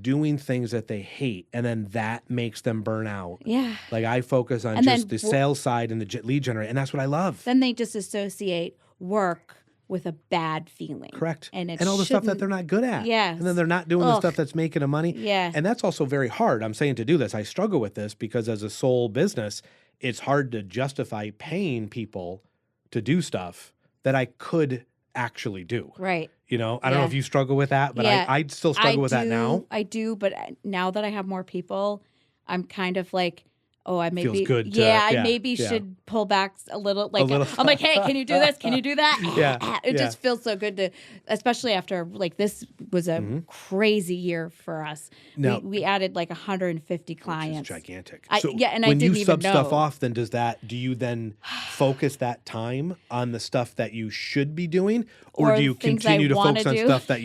doing things that they hate, and then that makes them burn out. Yeah. Like I focus on just the sales side and the lead generator, and that's what I love. Then they just associate work with a bad feeling. Correct. And all the stuff that they're not good at. Yeah. And then they're not doing the stuff that's making them money. Yeah. And that's also very hard. I'm saying to do this, I struggle with this because as a sole business, it's hard to justify paying people to do stuff that I could actually do. Right. I don't know if you struggle with that, but I still struggle with that now. I do, but now that I have more people, I'm kind of like, I maybe feels good. I maybe should pull back a little. Like I'm like, hey, can you do this? Can you do that? It just feels so good to, especially after like this was a crazy year for us. Now, we added like 150 clients. Which is gigantic. And when I didn't you sub even know. stuff off, then do you then focus that time on the stuff that you should be doing, or do you continue to focus on stuff that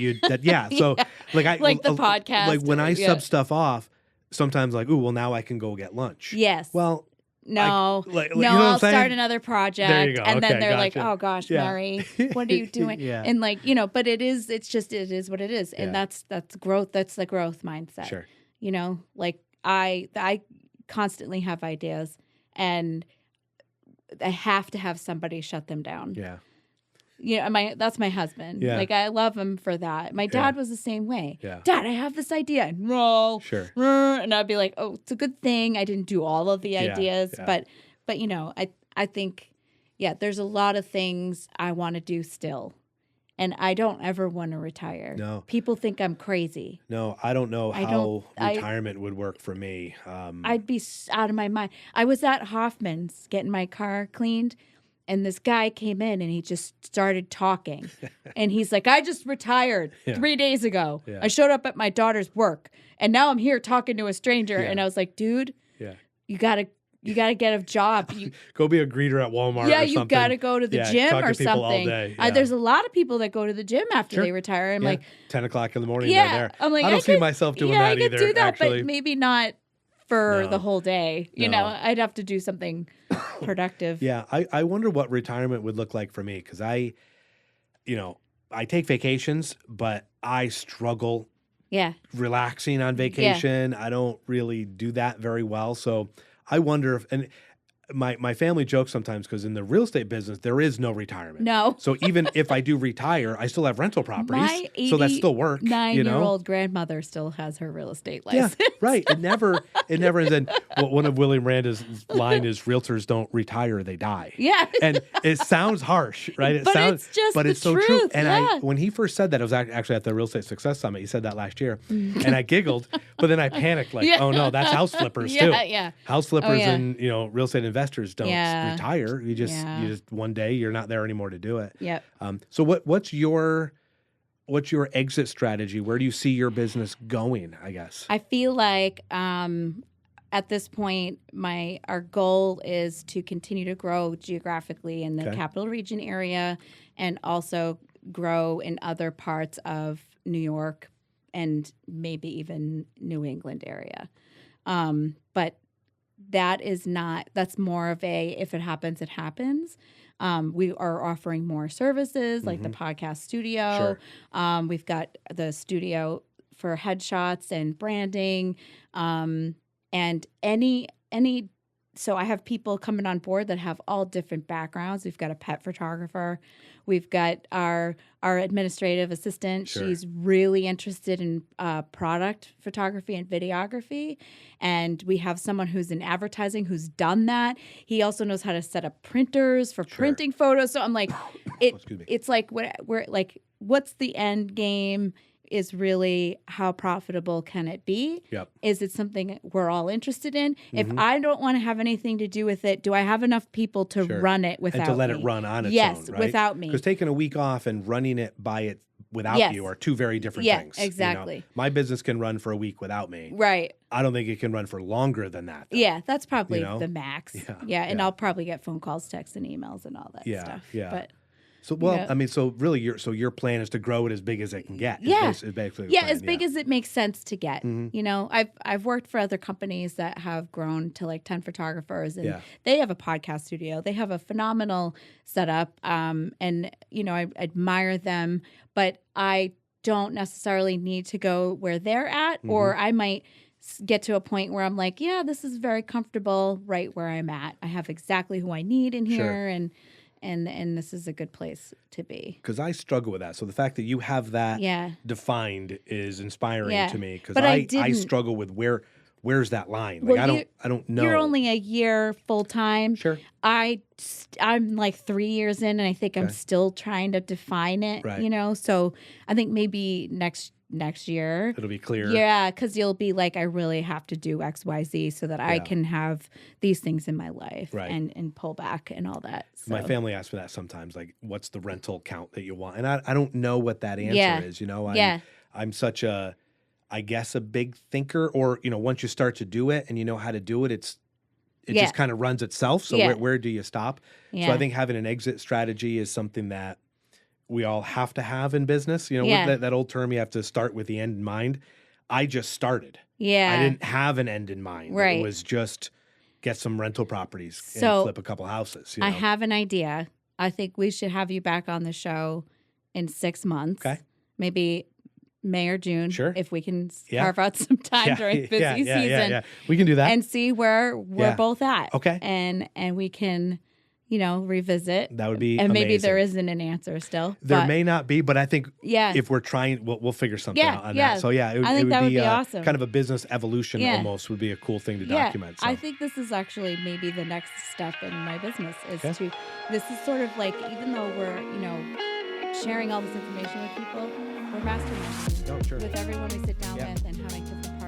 So like the podcast. Like when I sub stuff off. Sometimes now I can go get lunch. Yes. Well, no, I'll start another project. There you go. And then they're gotcha. like, oh gosh, Mary, what are you doing? And but it is what it is. And that's growth. That's the growth mindset. Sure. Like I constantly have ideas, and I have to have somebody shut them down. Yeah. That's my husband. Yeah. Like, I love him for that. My dad was the same way. Yeah. Dad, I have this idea. No. Sure. And I'd be like, oh, it's a good thing I didn't do all of the ideas. Yeah. But I think, there's a lot of things I want to do still. And I don't ever want to retire. No. People think I'm crazy. No, I don't know how retirement would work for me. I'd be out of my mind. I was at Hoffman's getting my car cleaned, and this guy came in and he just started talking. And he's like, I just retired 3 days ago. Yeah. I showed up at my daughter's work, and now I'm here talking to a stranger. Yeah. And I was like, dude, Yeah. you gotta get a job. Go be a greeter at Walmart. Yeah, or you something. got to go to the gym talk or to people all something. day. Yeah. There's a lot of people that go to the gym after they retire. I'm like, 10 o'clock in the morning. yeah, They're there. I'm like, I don't see myself doing that I could either. do that, actually. but maybe not for No. the whole day. You No. know, I'd have to do something productive. Yeah, I wonder what retirement would look like for me, because I take vacations, but I struggle Yeah. relaxing on vacation. I don't really do that very well. So I wonder if, and my family jokes sometimes, because in the real estate business, there is no retirement. No. So even if I do retire, I still have rental properties. My So that still work. 9-year-old grandmother still has her real estate license. Yeah, right. It never ends. And one of William Randa's line is, realtors don't retire, they die. Yeah. And it sounds harsh, right? It But sounds, it's just but the it's so true. truth, And yeah. when he first said that, it was actually at the Real Estate Success Summit. He said that last year, and I giggled, but then I panicked, like, Yeah. oh no, that's house flippers too. Yeah. House flippers yeah. and real estate investors don't retire. You just one day you're not there anymore to do it. Yep. So what's your exit strategy? Where do you see your business going, I guess? I feel like at this point, our goal is to continue to grow geographically in the capital region area, and also grow in other parts of New York and maybe even New England area. But that's more of a, if it happens, it happens. We are offering more services like the podcast studio. Sure. We've got the studio for headshots and branding. And so I have people coming on board that have all different backgrounds. We've got a pet photographer. We've got our administrative assistant. Sure. She's really interested in product photography and videography. And we have someone who's in advertising who's done that. He also knows how to set up printers for printing photos. So I'm like, it's like, what's the end game? Is really how profitable can it be? Yep. Is it something we're all interested in? If I don't want to have anything to do with it, do I have enough people to run it without me? And to let it run on its own, Yes, right? without me. Because taking a week off and running it without you are two very different things. Yeah, exactly. My business can run for a week without me. Right. I don't think it can run for longer than that, though. Yeah, that's probably the max. Yeah, and I'll probably get phone calls, texts, and emails and all that stuff. Yeah. But so, I mean, so really, your plan is to grow it as big as it can get. Yeah. Is basically the yeah, plan. as big as it makes sense to get. I've worked for other companies that have grown to like 10 photographers, and they have a podcast studio. They have a phenomenal setup, and I admire them, but I don't necessarily need to go where they're at, or I might get to a point where I'm like, yeah, this is very comfortable right where I'm at. I have exactly who I need in here, and this is a good place to be. Because I struggle with that. So the fact that you have that defined is inspiring to me. Because I struggle with where's that line. Like I don't know. You're only a year full time. Sure. I'm like 3 years in, and I think I'm still trying to define it. Right. So I think maybe next year it'll be clear. Yeah, because you'll be like, I really have to do XYZ so that I can have these things in my life and pull back and all that. So. My family asks me that sometimes, like, what's the rental count that you want? And I don't know what that answer is. I'm such a, I guess, a big thinker, or, once you start to do it and you know how to do it, it just kind of runs itself. So where do you stop? So I think having an exit strategy is something that we all have to have in business. With that old term, you have to start with the end in mind. I just started. Yeah. I didn't have an end in mind. Right. It was just get some rental properties and flip a couple houses. I have an idea. I think we should have you back on the show in 6 months. Okay. Maybe May or June. Sure. If we can Yeah. carve out some time during busy season. We can do that. And see where we're both at. Okay. And we can, revisit. That would be And maybe amazing. there isn't an answer still. There may not be, but I think Yeah. if we're trying, we'll figure something Yeah, out on yeah. that. So yeah, I think that would be awesome. kind of a business evolution Yeah. almost would be a cool thing to document. So. I think this is actually maybe the next step in my business is Okay. this is sort of like, even though we're, sharing all this information with people, we're masterminding Oh, sure. with everyone we sit down Yeah. with and having different